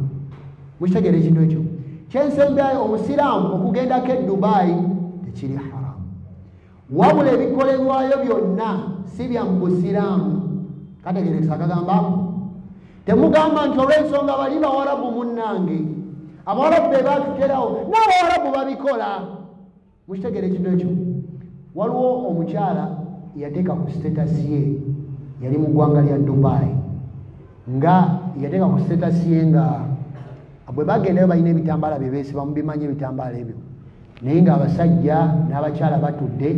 mukitegeera ekintu ekyo kyensembayo omusiraamu okugendako e Dubai tekiri haramu wabula ebikolebwayo byonna si bya mu busiraamu kategerekesa akagambako temugamba nti olw'ensonga bali bawarabu munnange abawarabu be batuterawo n'abawarabu babikola mukitegeera ekintu ekyo waliwo omukyala yateeka ku status ye yali mu ggwanga lya Dubai nga yateeka ku status ye nga bwe bagendayo balina ebitambaala bye beesiba mubimanyi ebitambaala ebyo naye ng'abasajja n'abakyala batudde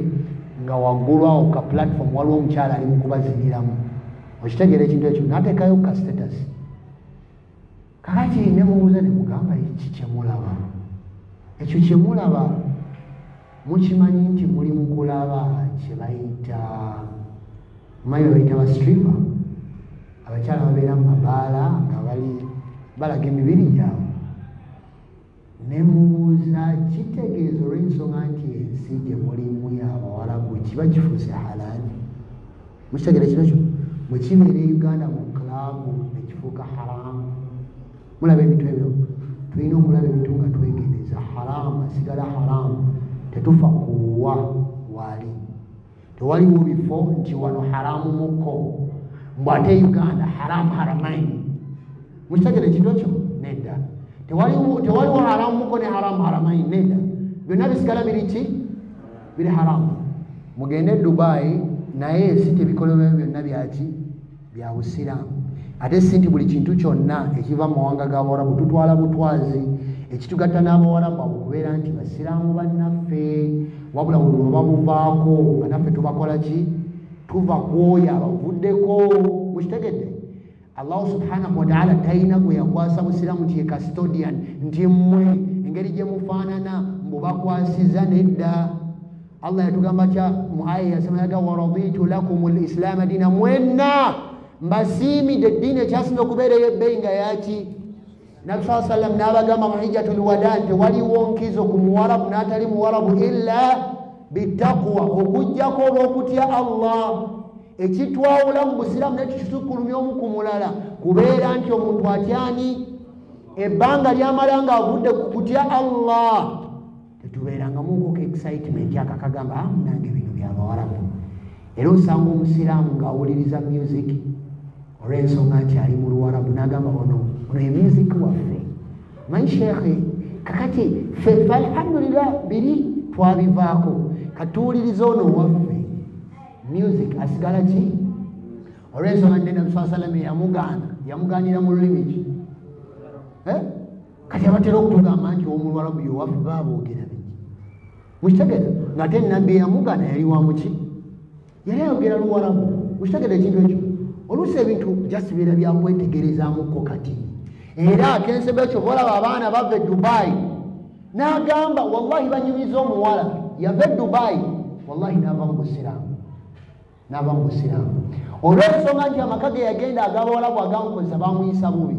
nga waggulu awo ka platform waliwo omukyala ali mu kubaziniramu okitegeera ekintu ekyo n'ateekayo ka status kakati ne mubuuza ne mugamba ki kyemulaba ekyo kyemulaba mukimanyi nti muli mu kulaba kye bayita mumanyi bwe bayita bastripa abakyala babeera mu mabaala nga balaga emibiri gyabwe ne mubuuza kitegeeza olw'ensonga nti ensi gye mulimu y'abawalabu kiba kifuuse halaali mukitegeera kino kyo bwe kibeera e Uganda mu kulaabu ne kifuuka haramu mulaba ebintu ebyo tulina okulaba ebintu nga twegendeza haramu asigala haramu tetufa kuwa wali tewaliwo bifo nti wano haramu mukko mbwate Uganda haramu haramaini mukitegeera ekintu ekyo nedda tewaliwo haramu mukko ne haramu haramaini nedda byonna bisigala biri ki biri haramu mugende Dubai naye si tebikolebwa byonna byaki bya busiraamu ate si nti buli kintu kyonna ekiva mu mawanga g'abawarabu tutwala butwazi ekitugatta n'abawarabu abo kubeera nti basiraamu bannaffe wabula buli lwe babuvaako bannaffe tubakola ki tuva kwoyo abavuddeko mukitegedde allahu subhanahu wataala talina gwe yakwasa busiraamu nti ye custodian nti mmwe engeri gye mufaanana mbubakwasiza nedda allah yatugamba kya mu aya yasema yaga waraditu lakum lislaama diina mwenna mbasiimidde eddiini ekyasinza okubeera ey'ebbeeyi nga yaki nabi saa sallam n'abagamba mu hijjatul wadaa nti waliwo nkizo ku muwarabu n'atali muwarabu illa bitaqwa okujjako olw'okutya allah ekitwawula mu busiraamu nekitusukulumya omu ku mulala kubeera nti omuntu atyani ebbanga lyamala ng'avudde ku kutya allah tetubeerangamuko ka excitement akakagamba nange bino byabawarabu era osanga omusiraamu ng'awuliriza music olw'ensonga nti ali mu luwarabu n'agamba ono ye music waffe manyi sheekhe kakati ffe alhamdulillah biri twabivaako katuwuliriza ono waffe music asigala ki olw'ensonga nti nabi saa sallam yamugaanira mu lulimi ki kati abatera okutugamba nti omulwarabu yowaffe baaboogera biki mukitegeera ng'ate nabbi eyamugaana yali wamuki yali ayogera luwarabu mukitegeera ekintu ekyo oluusi ebintu jasibeera byakwetegerezamukko kati era akensebe ekyo bolaba abaana bava e Dubai n'agamba wallahi banyumiza omuwala yava e Dubai wallahi n'ava mu busiraamu olw'ensonga nti amaka ge yagenda agabawalabu agamukozesa bamuyisa bubi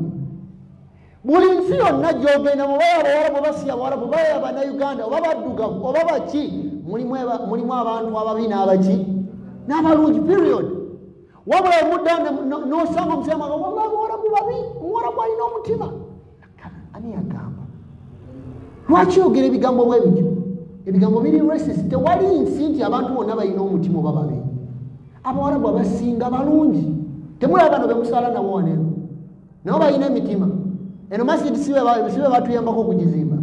buli nsi yonna gyogenda mubaya abawarabu basiya abawarabu baya abannauganda oba baddugavu oba baki mulimu abantu ababi n'abaki n'abalungi period wabula omudda n'osanga omusiraamu agamba wallahi abawarabu babi omuwarabu alina omutima ani yagamba lwaki yogera ebigambo bwe bityo ebigambo biri racist tewali nsi nti abantu bonna balina omutima oba babi abawarabu abasinga balungi temulaba bano bemusala nabo waneeno nabo balina emitima eno masjidi sibe batuyambako okugizimba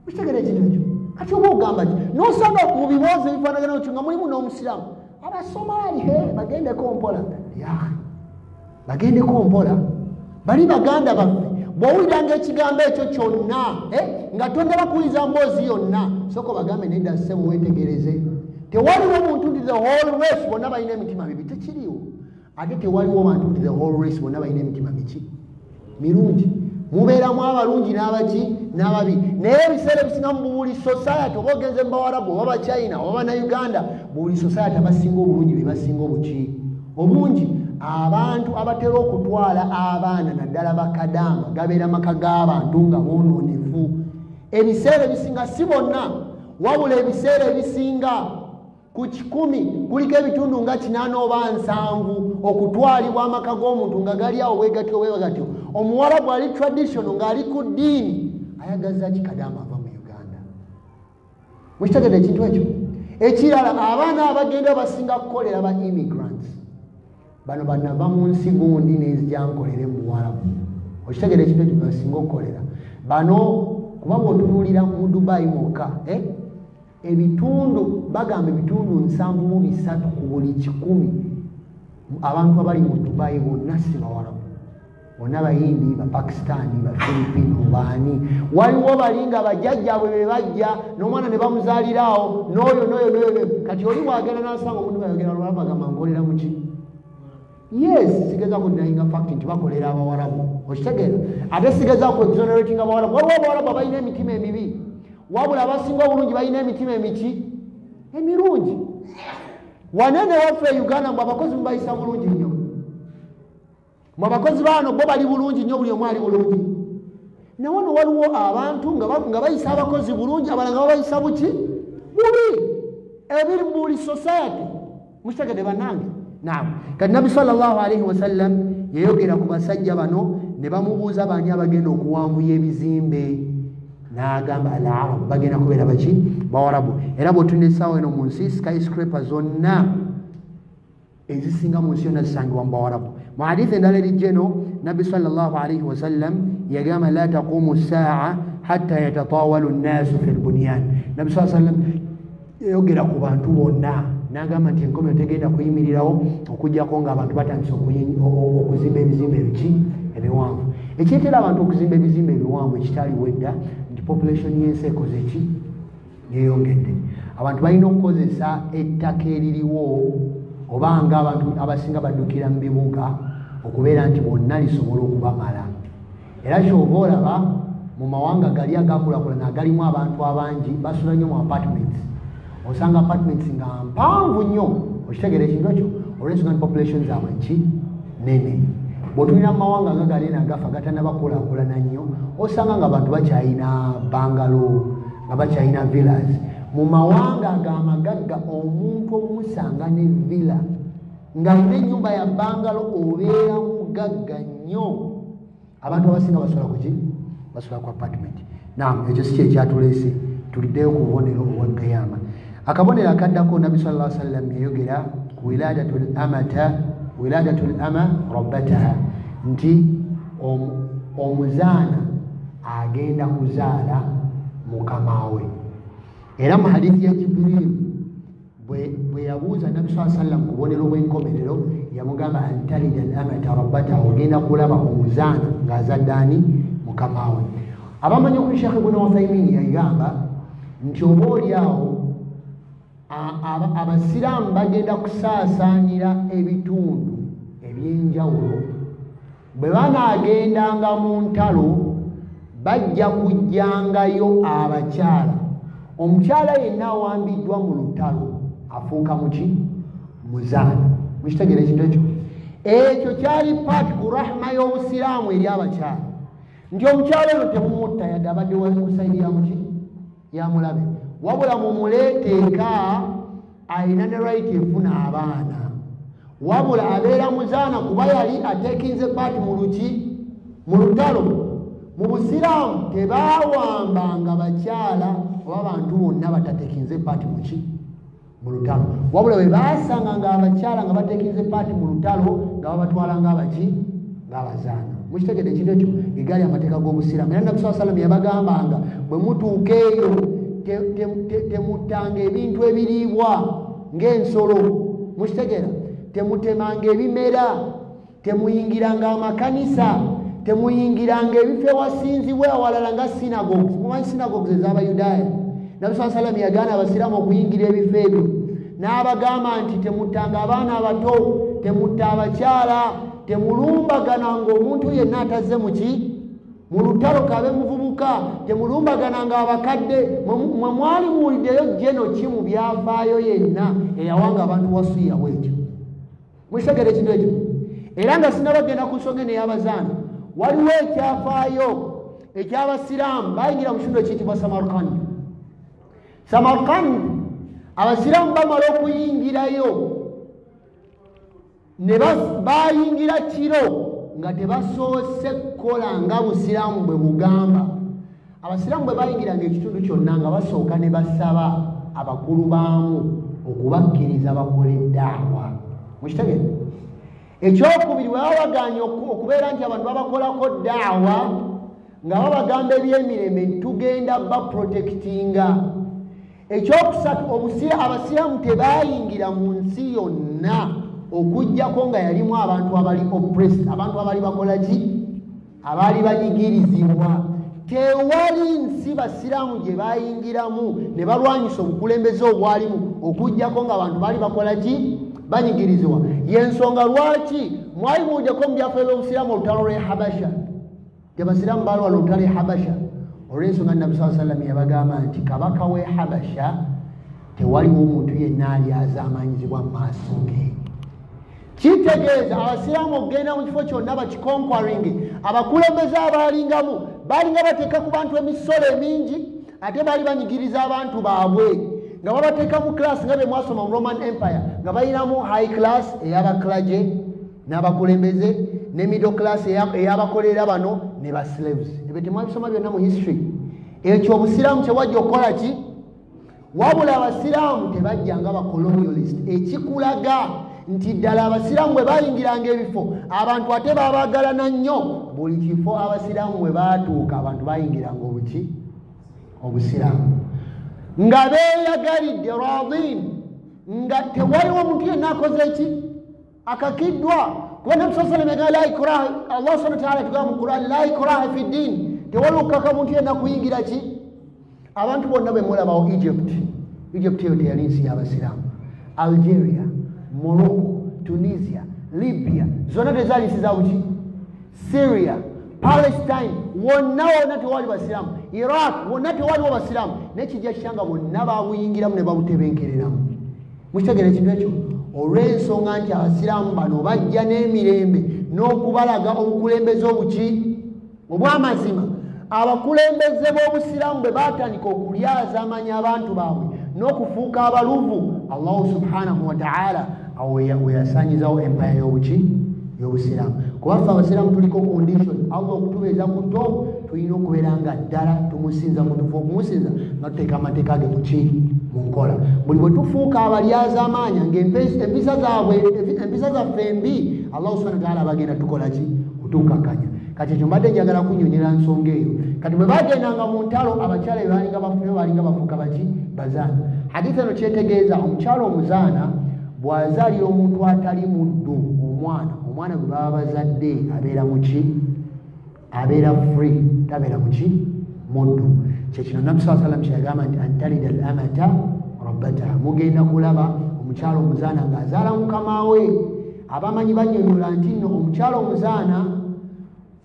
mukitegera ekintu ekyo kati oba ogamba ki nosanga mu bibuuzo ebifaanagana ekyo nga mulimu n'omusiraamu abasomaali bagendeko mpola bali baganda baffe bw'owuliranga ekigambo ekyo kyonna nga tondaba kuwuliza mboozi yonna sooka bagambe nedda ssebo weetegereze tewaliwo muntu nti the whole race bonna balina emitima mibi tekiriwo ate tewaliwo bantu nti the whole race bonna balina emitima miki mirungi mubeeramu abalungi n'abaki n'ababi naye ebiseera ebisinga mu buli society oba ogenze mu bawarabu oba bachina oba bannayuganda buli society abasinga obulungi be basinga obuki obungi abantu abatera okutwala abaana naddala bakadamba gabeera maka g'abantu nga boonoonefu ebiseera ebisinga si bonna wabula ebiseera ebisinga ku 100 kuliko ebitundu nga 8 oba 7 okutwalibwa amaka g'omuntu nga gali awo bwegatyo bwegatyo omuwarabu ali traditional ng'ali ku ddiini ayagaza kikadama ava mu Uganda mukitegedde ekintu ekyo ekirala abaana abagenda basinga kukolera ba immigrants bano banava mu nsi gundi n'ezijjankolere mu buwarabu okitegedde ekintu ekyo basinga okukolera bano kuba bw'otunuulira mu Dubai mwokka ebitundu bagamba ebitundu 73 ku buli 100 abantu abali mu Dubai bonna si bawarabu bonna Bayindi, Bapakistani, Bafilipino, baani waliwo balinga bajjajjaabwe be bajja n'omwana ne bamuzaaliraawo n'oyo kati oli bwagenda n'asanga omuntu bayogera Lwarabu agamba nkolera muki yes sigezaako ddenyinga fact nti bakolera Abawarabu okitegeera ate sigezaako exoneratinga Abawarabu waliwo Abawarabu abalina emitima emibi wabula abasinga obulungi balina emitima emiki emirungi wanene waffe Uganda mbu abakozi mubayisa bulungi nnyo mu abakozi baano bo bali bulungi nnyo buli omu ali bulungi nawano waliwo abantu nga bayisa abakozi bulungi abalala nga babayisa buki bubi ebiri mu buli society mukitegedde bannange naam kati Nabbi sallallahu alaihi wasallam yayogera ku basajja bano ne bamubuuza baani abagenda okuwanvuya ebizimbe n'agamba al-Arab bagenda kubeera baki Bawarabu era bw'otunda essaawa eno mu nsi skyscraper zonna ezisinga mu nsi yonna zisangibwa mu Bawarabu mu hadithi endala erijja eno Nabbi sallallahu alaihi wasallam yagamba la taqumu saa hatta yatatawalu nnaasu fi lbunyan Nabbi saa sallam yayogera ku bantu bonna n'agamba nti enkomyo tegenda kuyimirirawo okuggyako ng'abantu batandise okuzimba ebizimbe ebiki ebiwanvu ekyetera abantu okuzimba ebizimbe ebiwanvu ekitaliwo edda nti population y'ensi ekoze ki yeyongedde abantu balina okukozesa ettaka eririwo oba nga abantu abasinga baddukira mu bibuga okubeera nti bonna lisobola okubamala era kyova olaba mu mawanga gali agakulaakulana agalimu abantu abangi basula nnyo mu apartments osanga apartments nga mpanvu nnyo okitegeera ekintu ekyo olw'ensonga nti population zaabwe ki nene bw'otulina mu mawanga nga gali nagafa gatannabakulaakulana nnyo osanga nga abantu bakyayina bangalo nga bakyayina villas mu mawanga ag'amagagga omuntu omusanga ne villa ng'alina ennyumba ya bangalo obeera mugagga nnyo abantu abasinga basula ku ki basula ku apartment naam ekyo si kyekyatuleese tuliddeyo ku bubonero obwa kiyama akabonero akaddako Nabbi sallallahu alaihi wasallam yayogera ku wiladatul ama rabbataha nti omuzaana agenda kuzaala mukamawe era mu hadithi ya Jibril bwe yabuuza Nabbi sallallahu alaihi wasallam ku bubonero bw'enkomerero yamugamba antalida al-amata rabbataha ogenda kulaba omuzaana ng'azadde ani mukamawe abamanyi ku Sheikh Ibn Uthaymeen yagamba nti oba oliawo abasiraamu bagenda kusaasaanira ebitundu ebyenjawulo bwe banaagendanga mu ntalo bajja kujjangayo abakyala omukyala yenna awambiddwa mu lutalo afuuka muki muzaana mukitegeera ekintu ekyo ekyo kyali paati ku rahma y'obusiraamu eri abakyala nti omukyala oyo temumutta yadde abadde wakusayidi ya muki yamulabe wabula mumuleeteeka alina ne right efuna abaana wabula abeera muzaana kuba yali ateekinze paati mu luki mu lutalo mu busiraamu tebaawambanga bakyala oba abantu bonna batateekinze paati muki mu lutalo wabula bwe baasanga nga abakyala nga bateekinze paati mu lutalo nga babatwala ng'abaki ng'abazaana mukitegedde ekintu ekyo egaali amateeka g'obusiraamu era Nabbi sallallahu alaihi wasallam yabagambanga bwe mutuuka eyo temuttanga ebintu ebiriibwa ng'ensolo mukitegeera temutemanga ebimera temuyingiranga amakanisa temuyingiranga ebifo ewasinzibwa awalala nga synagogues mumanyi synagogues ez'abayudaaya Nabbi sallallahu alaihi wasallam yagaana abasiraamu okuyingira ebifo ebyo n'abagamba nti temuttanga abaana abato temutta abakyala temulumbagana ng'omuntu yenna atazze muki mu lutalo kabe muvubuka temulumbagana nga abakadde mwe mwali muwuliddeyo jeno ki mu byafaayo yenna eyawanga abantu wasuya bwekyo mwitegere ekintu ekyo era nga sinabagenda ku nsonga neyabazaana waliwo ekyafaayo ekyabasiraamu bayingira mu kitundu ekiyitibwa Samarkand abasiraamu bamala okuyingirayo ne bayingira kiro nga tebasoose kukola nga busiraamu bwe bugamba abasiraamu bwe bayingiranga ekitundu kyonna nga basooka ne basaba abakulu baamu okubakkiriza bakola eddaawa mukitegere ekyokubiri bwe babaganye okubeera nti abantu babakolako ddaawa nga babagamba ebyemirembe tugenda baprotectinga ekyokusatu abasiraamu tebayingira mu nsi yonna okujjako nga yalimu abantu abali oppressed abantu abali bakola ki abaali banyigirizibwa tewali nsi basiraamu gye bayingiramu ne balwanyisa obukulembeze obwalimu okujjako nga abantu baali bakola ki banyigirizibwa yensonga lwaki mwali muwuddeko mu byafaayo by'obusiraamu olutalo lw'e habasha gyabasiraamu balwala olutalo e habasha olw'ensonga nabbi saa sallam yabagamba nti kabaka w'e habasha tewaliwo omuntu yenna ali azaamanyizibwa mu maaso ge kitegeeza abasiraamu okugenda mu kifo kyonna bakikonquaringe abakulembeze abaalingamu baalinga bateeka ku bantu emisolo emingi ate baali banyigiriza abantu baabwe nga babateeka mu class nga bye mwasoma mu Roman Empire nga bayinamu high class ey'abaklaje n'abakulembeze ne middle class ey'abakolera bano ne ba slaves ebyo temwabisoma byonna mu history ekyo obusiraamu kye wajja okukola ki wabula abasiraamu tebajjanga bacolonialist ekikulaga nti ddala abasiraamu bwe bayingiranga ebifo abantu ate babagalana nnyo buli kifo abasiraamu bwe baatuuka abantu bayingiranga obuki obusiraamu nga beeyagalidde radin nga tewaliwo omuntu yenna akoze ki akakiddwa kuba nabi saa sallam yagala la ikraha allah subhanahu wa ta'ala tugamba mu Quran la ikraha fi ddin tewaliwo okukaka muntu yenna kuyingira ki abantu bonna bwe mulabawo Egypt eyo teyali nsi y'abasiraamu Algeria Morocco, Tunisia, Libya, zonna tezaali nsi za buki Syria, Palestine wonna tewali basiraamu Iraq wonna tewaliwo basiraamu nekijja kitanga bonna babuyingiramu ne babutebenkereramu mukitegeera ekintu ekyo olw'ensonga nti abasiraamu bano bajja n'emirembe n'okubalaga obukulembeze obuki obw'amazima abakulembeze b'obusiraamu bwe baatandika okulyaza amanya abantu baabwe n'okufuuka abaluvu allahu subhanahu wa ta'ala awo weyasanyizawo empaya y'obusiraamu kubaffe abasiraamu tuliko condition allah okutubeeza ku to tulina okubeera nga ddala tumusinza mutufu okumusinza nga tuteeka amateeka ge mu nkola buli bwe tufuuka abalyaza amaanya ng'empisa zaffe embi allahu subhanahu wa ta'ala bagenda tukola ki kutukakanya kati ekyo mbadde njagala kunyonyera nsonga eyo kati bwe bagendanga mu ntalo abakyala balinga bafuuka baki bazaana hadithi eno kyetegeeza omukyala omuzaana bw'azaalira omuntu atali muddu omwana gwe baba bazadde abeera muki abeera free tabeera muki muddu kyekino nabbi saa sallam kyeyagamba nti antalida al amata rabbataha mugenda kulaba omukyala omuzaana ng'azaala mukama we abamanyi bannyonnyola nti nno omukyala omuzaana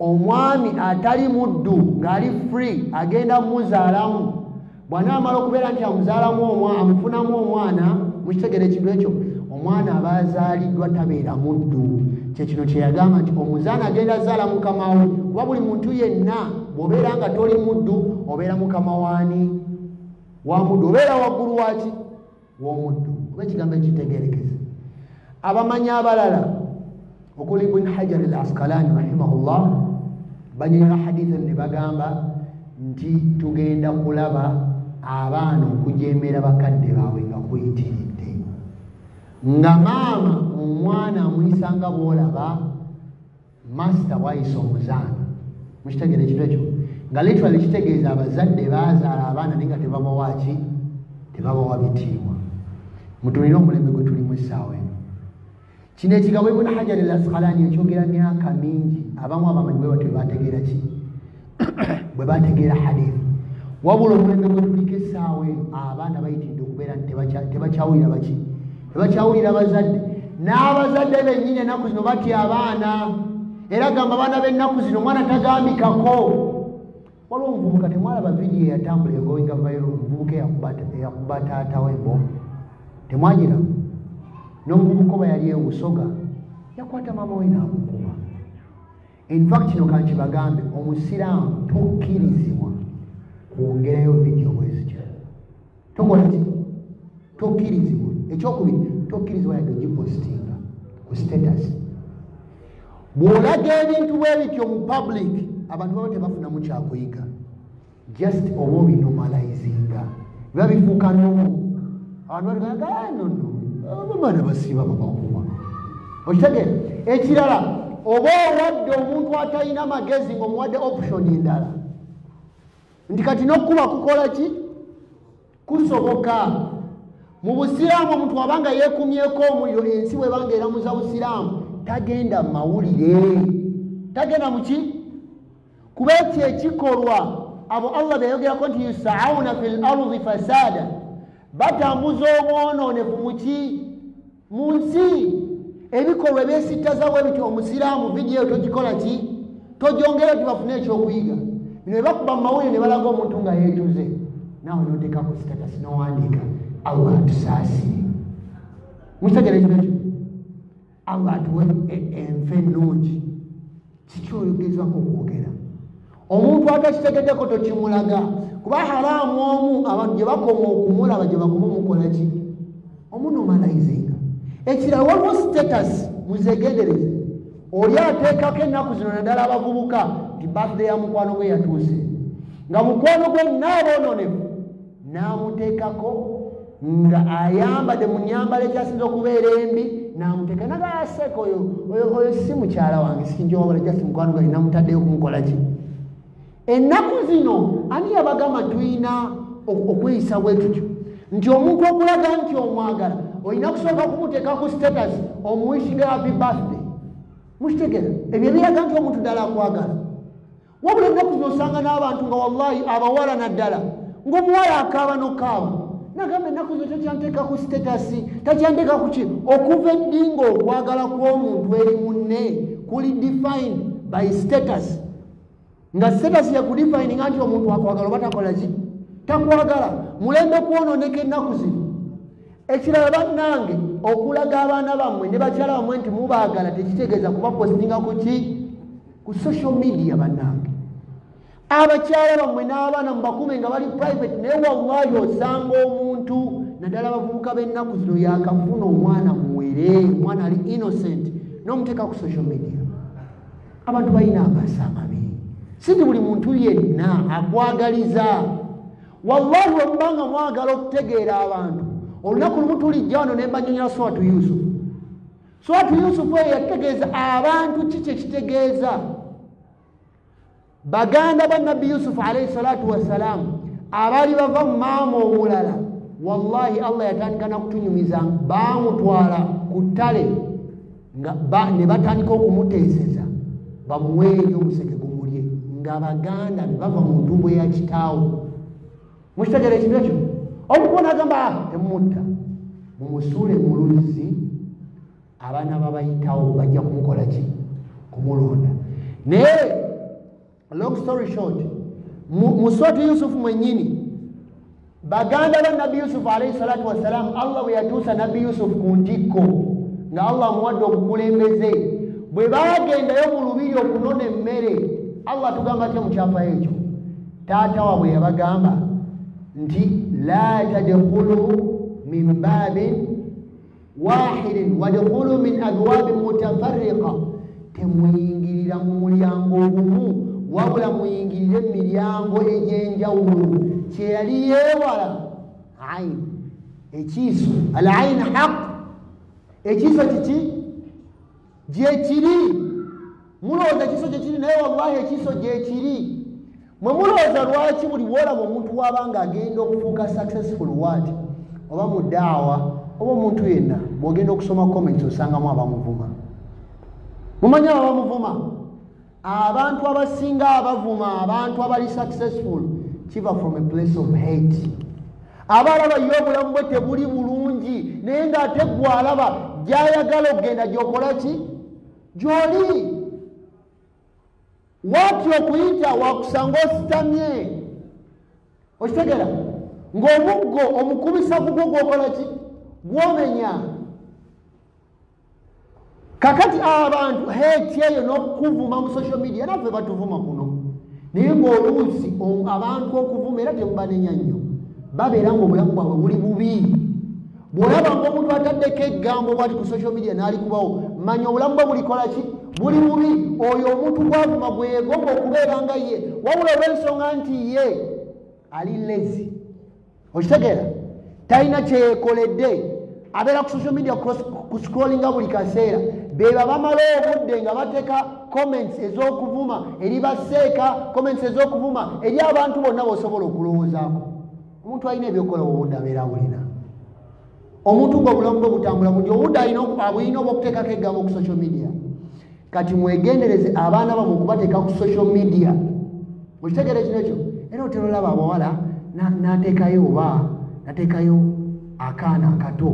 omwami atali muddu ng'ali free agenda mumuzaalamu bw'anaamala okubeera nti amufunamu omwana mukitegera ekintu ekyo omwana aba azaaliddwa tabeera muddu kyekino kyeyagamba nti omuzaana agenda azaala mukama we kuba buli muntu yenna bw'obeera nga toli muddu obeera mukama waani wa muddu obeera waggulu waki w'omuddu kuba ekigambo ekitegeerekeza abamanyi abalala okuli ibn hajar al askalani rahimahullah banyonyola haditha ne bagamba nti tugenda kulaba abaana okujeemera bakadde baabwe nga kuyitiridde nga maama omwana amuyisanga bwolaba masita wayisa omuzaana mukitegere ekiro ekyo nga literally kitegeeza abazadde bazaala abaana naye nga tebabawaki tebabawa bitiibwa mutunire omulembe gwe tulimu essaawa eno kino ekigabo ibn hajar al askalani ekyogera myaka mingi abamu abamanyi bwe batyo bategeera ki bwe bategeera hadithi wabula omulembe gwe tuliko essaawa eno abaana bayitidde okubeera nti tebakyawulira baki tebakyawulira bazadde n'abazadde bennyini ennaku zino batya abaana era gamba abaana b'ennaku zino omwana tagambikako waliwo omuvubuka temwalaba vidiyo eyatambula egoinga viral omuvubuka eyakuba taatawe bo temwagira n'omuvubuka oba yali ebusoga yakwata maama we n'amukuba infact kino kankibagambe omusiraamu tokkirizibwa kwongerayo vidiyo bwezityo tokola ki tokkirizibwa ekyokubiri tokkirizibwa yadde ogipostinga ku status bw'olaga ebintu bwe bityo mu public abantu baba tebafunamu kyakuyiga just oba obinomalizinga biba bifuuka nomu abantu baligaa nono abaana basiiba babakuba okitegeera ekirala oba owadde omuntu atalina magezi ng'omuwadde option endala nti kati n'okkuba kukola ki kusoboka mu busiraamu omuntu wabanga yeekumyeko omuliro ensi bwebanga eramuza busiraamu tagenda mu mawulire tagenda muki kuba ekyo ekikolwa abo Allah beyogerako nti yusauna fil ardi fasada batambuza omwonoonefu mu nsi ebikolwa ebyesittaza bwe bityo omusiraamu vidiyo togikola ki togyongera ti bafune ekyokuyiga bino bwe bakuba mu mawulire ne balaga omuntu nga yeetuze naawe noteekako sitatasi nowandiika Allah atusaasire mukitegere kino kyo Allah atuwe enfe ennungi kikyoyogezwako okwogera omuntu atakitegeddeko tokimulaga kuba haraamu omu abantu gye bakoma okumulaba gye bakoma omukola ki omunomalizinga ekirala waliwo status muzegendereze oli ateekako ennaku zino naddala abavubuka nti birthday ya mukwano gwe yatuuse nga mukwano gwe naaboononefu n'amuteekako nga ayambadde mu nyambala ekyasinza okubeera embi n'amuteeka nagayaseeka oyo si mukyala wange sikinjowabula jasi mukwano gwe namutaddeyo kumukola ki ennaku zino ani yabagamba tulina okweyisa bwe tutyo nti omuntu okulaga nti omwagala olina kusooka kumuteeka ku status omuwishinga happy birthday mukitegera ebyo biraga nti omuntu ddala akwagala wabula ennaku zino osanga n'abantu nga wallahi abawala naddala ng'omuwala akaaba n'okaaba nagamba ennaku zino takyanteeka ku status takyanteeka ku ki okuva eddinga okwagala kw'omuntu eri munne kuli defined by status nga status yakudefininga nti omuntu akwagala oba takola ki takwagala mulembe kwonooneka ennaku zino ekirala bannange okulaga abaana bammwe ne bakyala bammwe nti mubaagala tekitegeeza kubapostinga ku ki ku social media bannange abakyala bammwe n'abaana mubakume nga bali private naye wallahi osanga omuntu naddala abavubuka b'ennaku zino yakafuna omwana muwere omwana ali innocent n'omuteeka ku social media abantu balina amaaso amabiri sindi buli muntu yenna akwagaliza wallahi wemubanga mwagala okutegeera abantu olunaku lumu tulijja wano ne mbanyonyola Suratu Yusufu Suratu Yusufu eyo yategeeza abantu kiki ekitegeeza baganda ba nabbi Yusufu alayhi salatu wassalamu abaali bava mu maama omulala wallahi Allah yatandika nakutunyumiza bamutwala ku ttale ne batandika okumuteeseza bamuweeri omuseke gumulye nga baganda ne bava mu ntumbwe ya kitaawo mukitegera ekintu ekyo omukubona agamba temutta mumusuule mu luzzi abaana babayitawo bajja kumukola ki kumulonda naye long story short mu Suratu Yusufu mwennyini baganda ba nabbi Yusufu alayhi salatu wassalamu Allah bwe yatuusa nabbi Yusufu ku ntikko nga Allah amuwadde obukulembeze bwe bagendayo mu lubiri okunona emmere Allah tugamba tya mu kyafa ekyo taata waabwe yabagamba nti la tadkhulu min babin wahidin wadkhulu min abwabin mutafarriqa temuyingirira mu mulyango ogumu wabula muyingirire emiryango egy'enjawulo kyeyali yeewala ayin ekiiso al ayin haq ekiiso kiki gyekiri mulowooza ekiiso gyekiri naye wallahi ekiiso gyekiri mwe mulowooza lwaki buli bwolaba omuntu wabanga agenda okufuuka successful wati oba mu ddaawa oba omuntu yenna bw'ogenda okusoma comments osangamu abamuvuma mumanyi abamuvuma abantu abasinga abavuma abantu abali successful kiva from a place of hate abalaba yo obulamu bwe tebuli bulungi naye ng'ate gwalaba gyayagala okugenda gyokola ki gy'oli wati okuyita wakusanga ositamye okitegera ng'omuggo omukubisa gugwo gwokola ki gwomenya kakati abantu hate eyo n'okuvuma mu social media naffe batuvuma kuno naye ng'oluusi abantu okuvuma era temubanenya nnyo babeera ng'obulamu bwabwe buli bubi bw'olaba ng'omuntu ataddeko eggambo bwati ku social media n'alikubawo manya obulamu bwe bulikola ki buli bubi oyo omuntu gwavuma bwe yegomba okubeera nga ye wabula olw'ensonga nti ye ali lezi okitegeera talina kyeyekoledde abeera ku social media kuscrollinga buli kaseera beba bamala obudde nga bateeka comments ez'okuvuma eri baseeka comments ez'okuvuma eri abantu bonna b'osobola okulowoozaako omuntu alina ebyokukola obudde abeera bulina omuntu ng'obulamu bwe butambula buti obudde alina obw'okuteekako eggambo ku social media kati mwegendereze abaana bamwe okubateeka ku social media Okitegere kino ekyo era otera olaba abawala n'ateekayo oba n'ateekayo akaana akato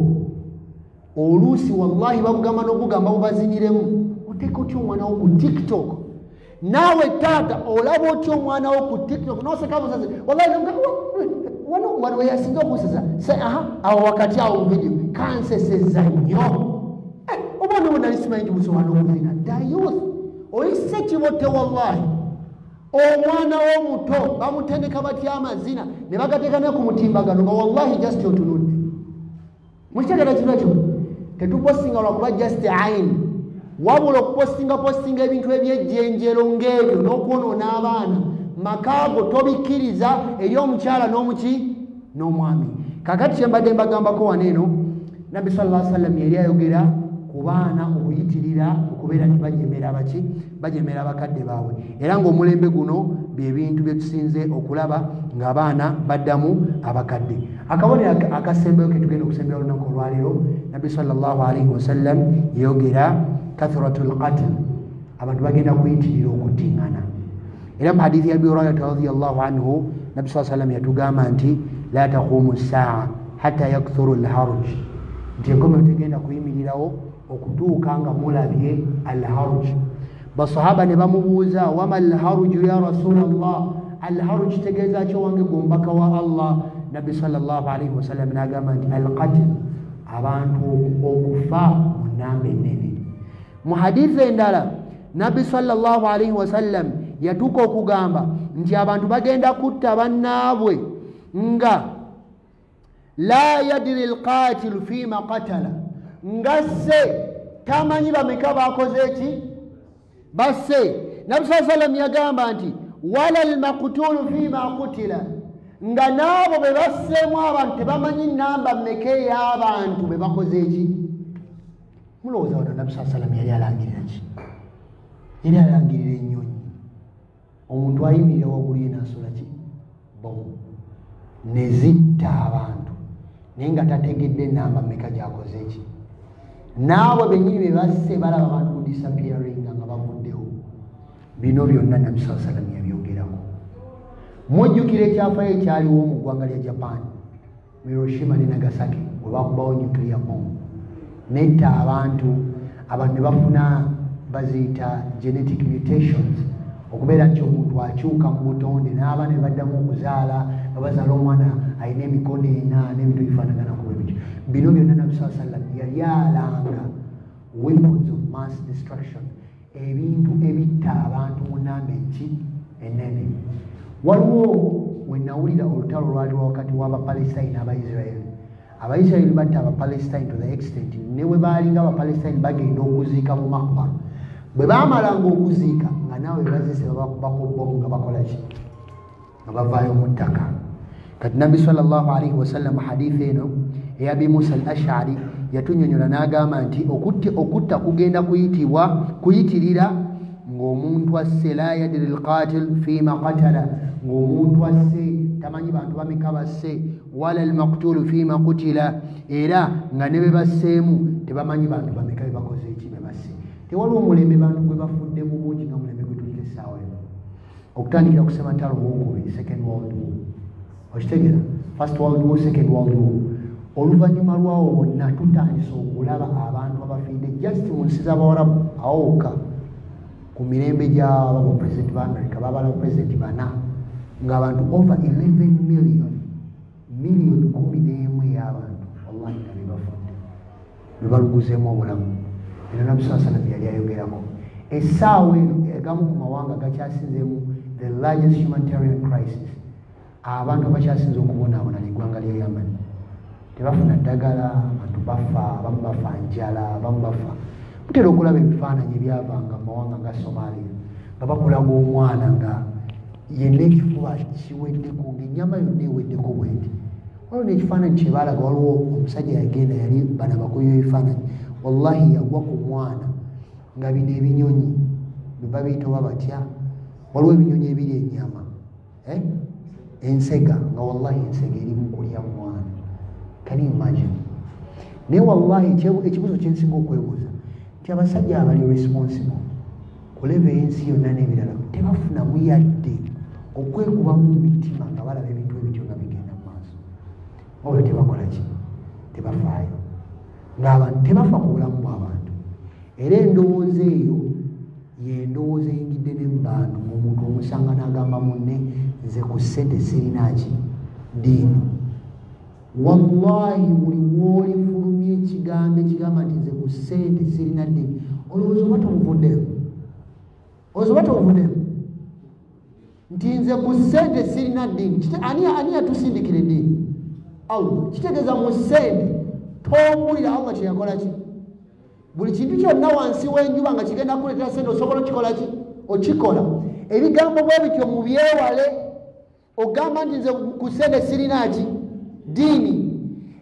oluusi wallahi babugamba n'okugamba bubaziniremu oteeka otya omwana wo ku tiktok naawe taata olaba otya omwana wo ku tiktok noseka busaze wallahi wano weyasinza okusesa awo wakati awo video kanseseza nnyo obwana bwe nali simanyi tibusobola n'okuzina dayuth oyise kibotte wallahi omwana w'omuto bamutendeka batya amazina ne bagateeka ne ku mutimbagano nga wallahi just otunudde mukitegera kino ekyo tetupostinga lwakuba just aini wabula okupostinga ebintu ebyejjenjero ng'ebyo n'okwonoona abaana makaago tobikkiriza eri omukyala n'omwami kakati kyembadde mbagambako wano eno nabbi sallallahu alaihi wasallam yali ayogera ku baana okuyitirira okubeera tibajemera bajemera abakadde baabwe era ng'omulembe guno byebintu byetusinze okulaba ng'abaana baddamu abakadde akabonero akasembeyo ketugenda okusembera olunaku olwaleero nabbi sallallahu alaihi wasallam yayogera kathratul qatl abantu bagenda kuyitirira okuttiŋŋana era mu hadithi ya Abi Hurairata radiyallahu anhu nabbi sallallahu alaihi wasallam yatugamba nti la taqumu saa hatta yakthuru alharuj nti enkomero tegenda kuyimirirawo okutuuka nga mulabye alharuj basahaba ne bamubuuza wama alharuju ya rasulallah alharuj tegeeza ki owange gombaka wa allah nabbi sallallahu alaihi wasallam n'agamba nti alqatl abantu okufa mu nnamba ennene mu hadithi endala nabbi sallallahu alaihi wasallam yatuuka okugamba nti abantu bagenda kutta bannaabwe nga la yadri alqatilu fima qatala nga se tamanyi bameka bakoze eki basse nabbi sallallahu alaihi wasallam yagamba nti wala almaqtulu fima qutila nga naabo be bassemu abantu tebamanyi namba mmeka ey'abantu be bakoze eki mulowooza wano nabbi sallallahu alaihi wasallam yali alangirira ki yali alangirira ennyonyi omuntu ayimirira waggulu ye n'asola ki bomu ne zitta abantu naye nga tategedde namba mmeka gyakoze eki naabo bennyini be basse balaba abantu kudisappearinga nga bavuddewo bino byonna nabbi sallallahu alaihi wasallam yabyogerako mujjukira ekyafaayo ekyaliwo mu ggwanga lya japan mu Hiroshima ne Nagasaki we bakubawo nuclear bomb netta abantu ne bafuna baziyita genetic mutations okubeera nti omuntu akyuka mu butonde n'abaana ne baddamu okuzaala nga bazaala omwana alina emikono ena n'ebintu ebifaanaganaku bwebityo bino byonna nabbi sallallahu alaihi wasallam yali alanga weapons of mass destruction ebintu ebitta abantu mu nnamba eki ennene waliwo we nawulira olutalo lwaliwo wakati w'abapalestine n'abaisirairi batta abapalestine to the extent ne bwe baalinga abapalestine bagenda okuziika mu makbara bwe baamalanga okuziika nga naawe bazise bakubbomu nga bakola ki nga bavaayo mu ttaka kati nabbi sallallahu alaihi wasallam hadithi eno eya Abi Musa al-Ash'ari yatunyonyola n'agamba nti okutta kugenda kuyitirira ng'omuntu asse la yadri alqatil fima qatala ng'omuntu asse tamanyi bantu bameka basse wala almaqtulu fima qutila era nga ne be basseemu tebamanyi bantu bameka be bakoze eki be basse tewaliwo omulembe bantu gwe bafudde mu bungi nga mulembe gwe tulina essaawa eno okutandikira ku sematalo wokubiri second world war okitegera first world war second world war oluvannyuma lwawo wonna tutandise okulaba abantu abafidde just mu nsi z'abawarabu awokka ku mirembe gy'abo president ba America babala president bana ng'abantu over 11 million kumi n'emu y'abantu wallahi nga bebafudde bebaluguzeemu obulamu eno nabbi sallallahu alaihi wasallam yali ayogerako essaawa eno agamu ku mawanga gakyasinzeemu the largest humanitarian crisis abantu abakyasinze okubonaabona eggwanga lya Yemen tebafuna ddagala abantu bafa abamu bafa njala abamu bafa mutera okulaba ebifaananyi ebyavanga mu mawanga nga Somalia nga bakulaga omwana nga yenna ekifuba kiweddeko ng'ennyama yonna eweddeko bweti waliwo n'ekifaananyi kyebaalaga waliwo omusajja yagenda yali bana bakuyo ebifaananyi wallahi yagwa ku mwana nga bino ebinyonyi bebabiyita oba batya waliwo ebinyonyi ebiri ennyama ensega nga wallahi ensega eri mu kulya mwana. Can you imagine? Naye wallahi ekibuzo kyensinga okwebuuza nti abasajja abali responsible ku leva y'ensi yonna n'ebirala tebafunamu yadde okwekubamu mu mitima nga balaba ebintu ebityo nga bigenda mu maaso olwo tebakola ki tebafaayo ng'abantu tebafa ku bulamu bw'abantu era endowooza eyo yendowooza eyingidde ne mu bantu omuntu omusanga n'agamba munne nze ku ssente sirinaki diini wallahi buli woolifulumya ekigambo ekigamba nti nze ku ssente sirina ddiini olowooza oba tobuvuddemu nti nze ku ssente sirina ddiini ani yatusindikira eddiini Allah kitegeeza mu ssente tombulira Allah kyeyakola ki buli kintu kyonna wansi w'enjuba nga kigenda kuleetera ssente osobola okikola ki okikola ebigambo bwe bityo mu byewale ogamba nti nze ku ssente sirina ki diini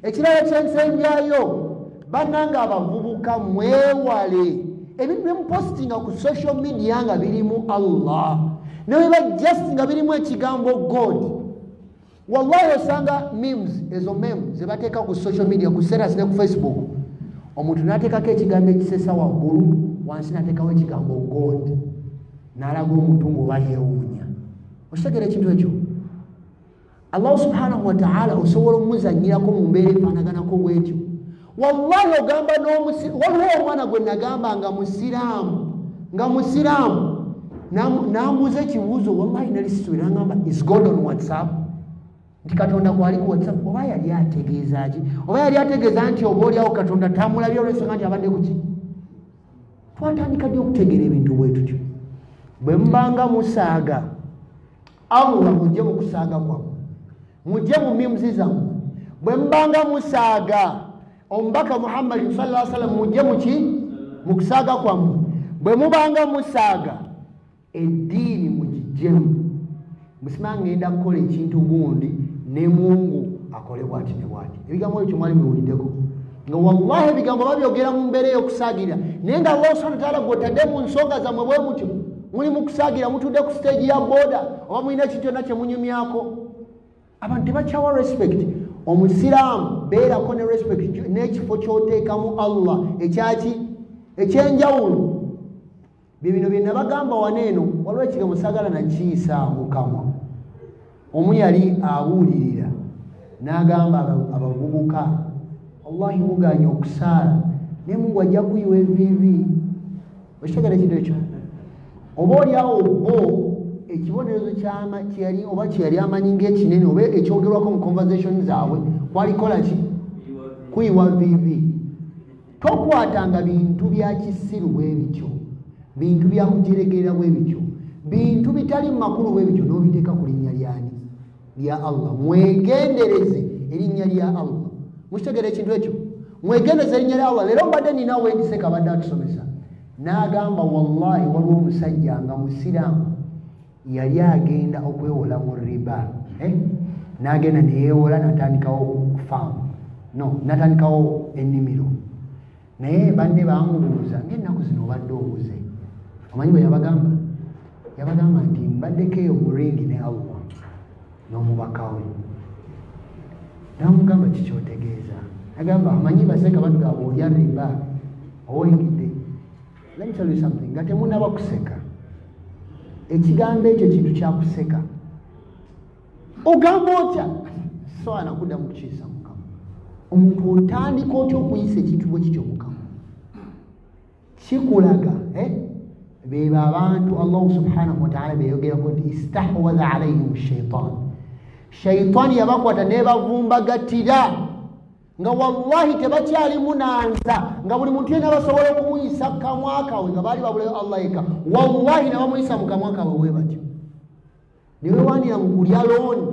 ekirala kyensembyayo bannanga abavubuka mwewale ebintu byemupositinga ku social media nga birimu Allah nebeba just nga birimu ekigambo God wallahi osanga memes ezo meme zebateeka ku social media ku status ne ku Facebook omuntu n'ateekako ekigambo ekisesa waggulu wansi n'ateekawo ekigambo God n'alaga omuntu ng'oba yeewuunya okitegeera ekintu ekyo Allah subhanahu wa ta'ala osobola omuzanyirako mu mbeera efaanaganako bwetyo wallahi ogamba waliwo omwana gwe nagamba nga musiraamu n'ambuuza ekibuuzo wallahi nalisitwira ngamba is God on WhatsApp nti katonda gwali ku WhatsApp oba yali ategeeza ki oba yali ategeeza nti oba oliawo katonda tamulabye olwensonga nti abadde kuki twatandika ddi okutegeera ebintu bwe tutyo bwe mbanga musaaga Allah mujje mu kusaaga kwammwe mujje mu mimuzi zammwe bwe mbanga musaaga omubaka Muhammad sallallahu alaihi wasallam mujje muki mu kusaaga kwammwe bwe mubanga musaaga eddiini mugijjemu musimanga ngenda kukola ekintu gundi ne Mungu akole bwati ne bwati ebigambo ebyo mwali muwuliddeko nga wallahi ebigambo babyogera mu mbeera ey'okusaagirira naye nga Allah subhanahu wa ta'ala gwotadde mu nsonga zammwe bwe mutyo muli mu kusaagira mutudde ku stage ya boda oba mulina ekintu kyonna kye munyumyako abantu tebakyawa respect omusiraamu beerako ne respect n'ekifo ky'oteekamu Allah ekyaki ekyenjawulo bino bye nabagamba waneeno waliwo ekigambo saagala nakiyiisa mu kamwa omu yali awulirira n'agamba abavubuka wallahi muganye okusaala naye Mungu ajja kuyiwa evivi okitegeera ekintu ekyo oba oliawo bo ekibonerezo kyeyali amanyi ng'ekinene oba ekyogerwako mu conversation zaabwe kwalikola ki kuyiwa vivi tokwatanga bintu bya kisiru bwe bityo bintu bya kujeregerera bwe bityo bintu bitali makulu bwe bityo n'obiteeka ku linnya lyani lya Allah mwegendereze erinnya lya Allah mukitegeera ekintu ekyo mwegendereze erinnya lya Allah leero mbadde ninawo endiseka abadde atusomesa n'agamba wallahi waliwo omusajja nga musiraamu yali agenda okwewola mu riba n'agenda neyeewola natandikawo faamu natandikawo ennimiro naye banne bamubuuza ng'ennaku zino obadde obuze omanyi bwe yabagamba nti mbaddeko eyo muringi ne Allah n'omubakawe namugamba kikyotegeeza agamba amanyi baseka badugaba olya riba owoyingidde let me tell you something nga temunaba kuseka ekigambo ekyo kintu kyakuseka ogamba otya soana kudda mu kukiisa mukama omuntu otandika otya okuyisa ekintu bwe kityo mukama kikulaga beba abantu Allah subhanahu wa ta'ala beyogerako nti istahwadha alaihim shaitan yabakwata nebavumbagatira nga wallahi tebakyalimu nansa nga buli muntu yena basobola okumuyisa kamwa kawe nga baali babulayo Allah eka wallahi nabamuyisa mu kamwa kawe bwe batyo newewanira mu kulya looni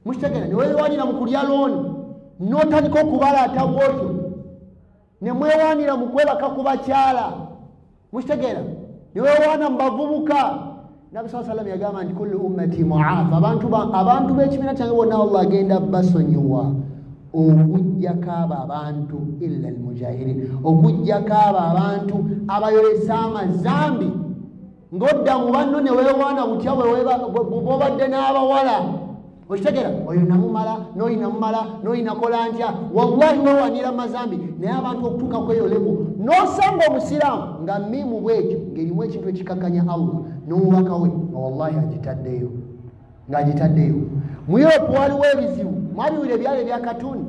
mukitegera newewanira mu kulya looni n'otandika okubalaata bwotyo nemwewanira mu kwebaka ku bakyala mukitegera newewana mu bavubuka Nabi sallallahu alayhi wa sallam yagamba nti kullu ummati mu'afa abantu b'ekibiina kyange bonna Allah agenda basonyiwa okuggyako abo abantu illa almujahirin okuggyako abo abantu abayolesa amazambi ng'odda mu banno ne weewaana butya bw'obadde n'abawala okitegera oyo namumala n'oyo namumala n'oyo nakola ntya wallahi weewaanira amazambi naye abantu okutuuka kweyo lebo n'osanga omusiraamu nga mimu bwekyo ng'erimu ekintu ekikakanya Allah n'omubaka we nga wallahi agitaddeyo ng'agitaddeyo. Mu Europe waliwo ebizibu, mwabiwulira ebyalo ebya katuni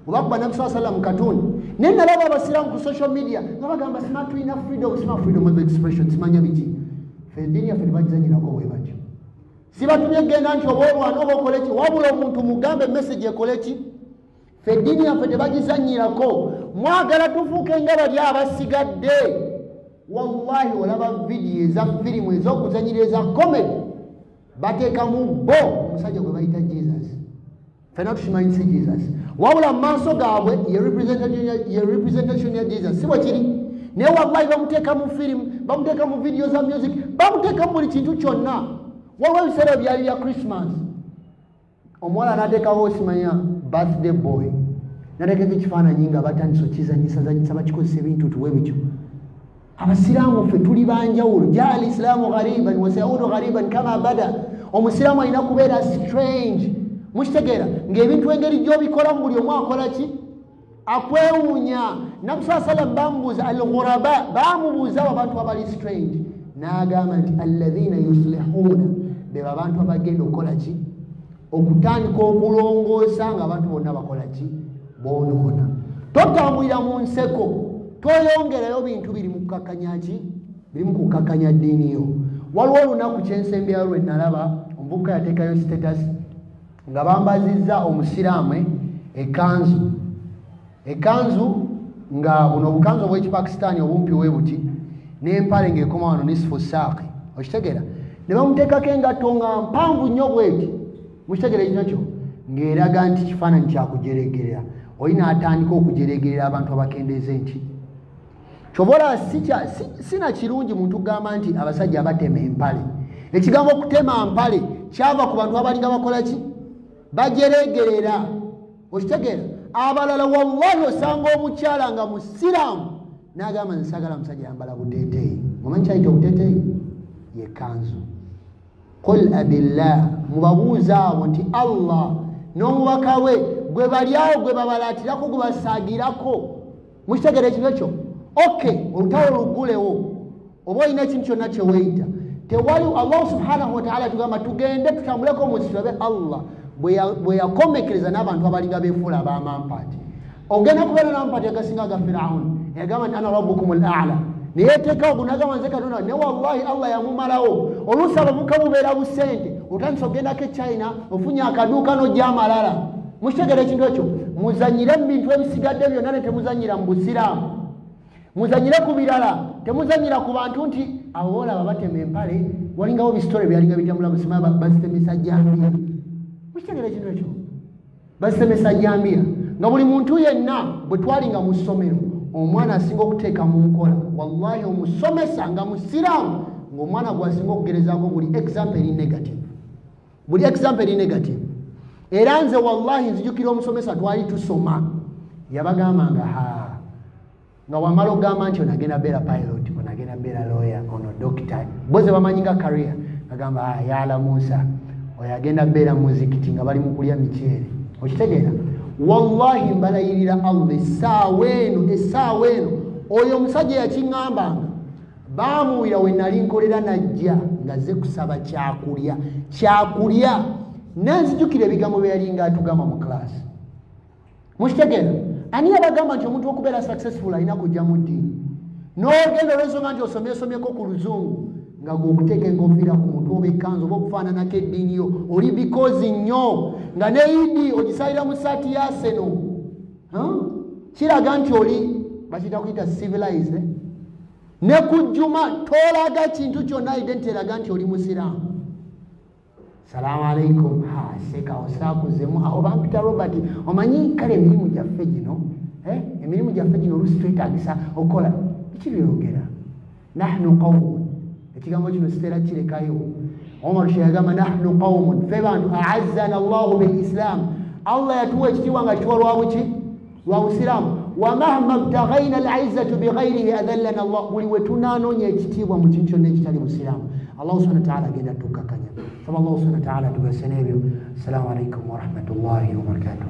olwakuba Nabbi sallallahu alaihi wasallam katuni. Naye nalaba abasiraamu ku social media nga bagamba sima tulina freedom of expression, simanya biki. Ffe eddiini yaffe tebagizanyirako bwe batyo. Si batumye genda nti oba olwana oba okole ki, wabula omuntu mugambe message ekole ki. Ffe eddiini yaffe tebagizanyirako. Mwagala tufuuke nga bali abasigadde. Wallahi olaba vidiyo eza firimu ez'okuzanyira eza comedy bateeka mu bo omusajja gwe bayita Jesus. Ffenna tukimanyi Jesus, wabula mu maaso gaabwe ye representation ya Jesus si bwe kiri. Naye wallahi bamuteeka mu firimu, bamuteeka mu vidiyo za music, bamuteeka mu buli kintu kyonna. Waliwo ebiseera byali bya Christmas, omuwala n'ateekawo osimanya birthday boy, n'ateekako ekifaananyi nga batandisa okizanyisa bakikozesa ebintu tuwe bityo. Abasiraamu ffe tuli banjawulo. Jaa al-islaamu ghariban wa sayaudu ghariban kama bada. Omusiraamu alina kubeera strange. Mukitegeera ng'ebintu engeri gy'obikola mu buli omu akola ki? Akwewuunya. Nabbi sallallahu alaihi wasallam bamubuuza al-ghuraba, bamubuuza abantu abali strange, n'agamba nti alladhina yuslihuuna, be abantu abagenda okukola ki? Okutandika okulongoosa ng'abantu bonna bakola ki? Boonoona. Totambulira mu nseko, toyongerayo bintu biri mu kukakanya ki? Biri mu kukakanya ddiini yo. Waliwo olunaku kyensembyayo lwe nalaba omuvubuka yateekayo status nga bambazizza omusiraamu ekanzu nga buno obukanzu obw'Ekipakisitaani obumpi bwe buti n'empale ng'ekoma wano nisfu saaqi, okitegeera, ne bamuteekako engatto nga mpanvu nnyo bweti, mukitegeera ekino kyo, ng'eraga nti kifaananyi kyakujeregerera. Oli n'atandika okujeregerera abantu abakendeeza nti kyobola sina kirungi muntu kugamba nti abasajja abatema empale. Ekigambo okutema mpale kyava ku bantu abalinga bakola ki? Bajeregerera, okitegeera. Abalala wallahi osanga omukyala nga musiraamu n'agamba nsagala musajja yambala buteeteeyi. Omanyi kyayita obuteeteeyi? Ye kanzu. Qul abillah, mubabuuza abo nti Allah n'omubaka we gwe balyawo gwe babalaatirako gwe basaagirako. Mukitegeera ekintu ekyo? Okay, olutalo lugulewo oba olina ekintu kyonna kye weeyita. Tewali Allah subhanahu wa ta'ala tugamba tugende tutambuleko mu tulabe Allah bwe yakomekereza n'abantu abalinga beefuula ab'amampaati. Ogenda kubeera n'amampaati agasinga aga Firawuni yagamba nti ana rabbukumul a'la, ne yeeteekawo gunagamba nze Katonda, ne wallahi Allah yamumalawo. Oluusi abavubuka bubeera busente, otandisa ogendako e China ofunye akaduuka n'ojja amalala. Mukitegeera ekintu ekyo? Muzanyire mu bintu ebisigadde byonna ne temuzanyira mu busiraamu. Muzanyire ku birala, temuzanyira ku bantu nti abo olaba batema empale, walingawo bisitole byalinga bitambula busima bazitemesa jambia. Mukitegeera ekintu ekyo? Bazitemesa jambia nga buli muntu yenna bwe twalinga mu ssomero omwana asinga okuteeka mu nkola, wallahi omusomesa nga musiraamu ng'omwana gwasinga okugerezaako buli example eri negative. Era nze wallahi nzijukira omusomesa twali tusoma yabagamba nga wamala ogamba nti onagenda beera pilot, onagenda beera lawyer, ono doctor, boze bamanyi nga career, agamba yala Musa oyo agenda beera muzikiti nga bali mu kulya miceere. Okitegeera? Wallahi mbalayirira Allah essaawa eno oyo omusajja yakiŋŋambanga baamuwira we nali nkolera najja nga ze kusaba kyakulya nenzijukira ebigambo bye yalinga atugamba mu class. Mukitegeera? Ani yabagamba nti omuntu okubeera successful alina kujja mu ddiini? N'ogenda olw'ensonga nti osomyeko ku luzungu nga gw'okuteeka enkofiira ku mutwe oba ekkanzu oba okufaananako eddiini yo oli bikozi nnyo nga ne Idi ogisalira mu ssaati ya Arsenal. Kiraga nti oli bakiyita kuyita civilized. Ne ku Juma tolaga kintu kyonna identity eraga nti oli musiraamu. Salaamu alaikum. Seka osaakuzemu oba mpita Robert omanyi kale emirimu gyaffe gino emirimu gyaffe gino oluusi twetaagisa okukola biki byogera nahnu qawmun. Ekigambo kino sitera kirekayo. Omar yagamba nahnu qawmun, ffe bantu a'azzana Allahu bil Islam, Allah yatuwa ekitiibwa nga kituwa lwa busiraamu. Wa mahma btaghaina al-izzatu bighayrihi adhallana Allah, buli we tunaanoonya ekitiibwa mu kintu kyonna ekitali busiraamu Allah subhanahu wa ta'ala agenda tukkakanya. Saba Allah subhanahu wa ta'ala tugase n'ebyo. Assalamu alaikum wa rahmatullahi wa barakatuh.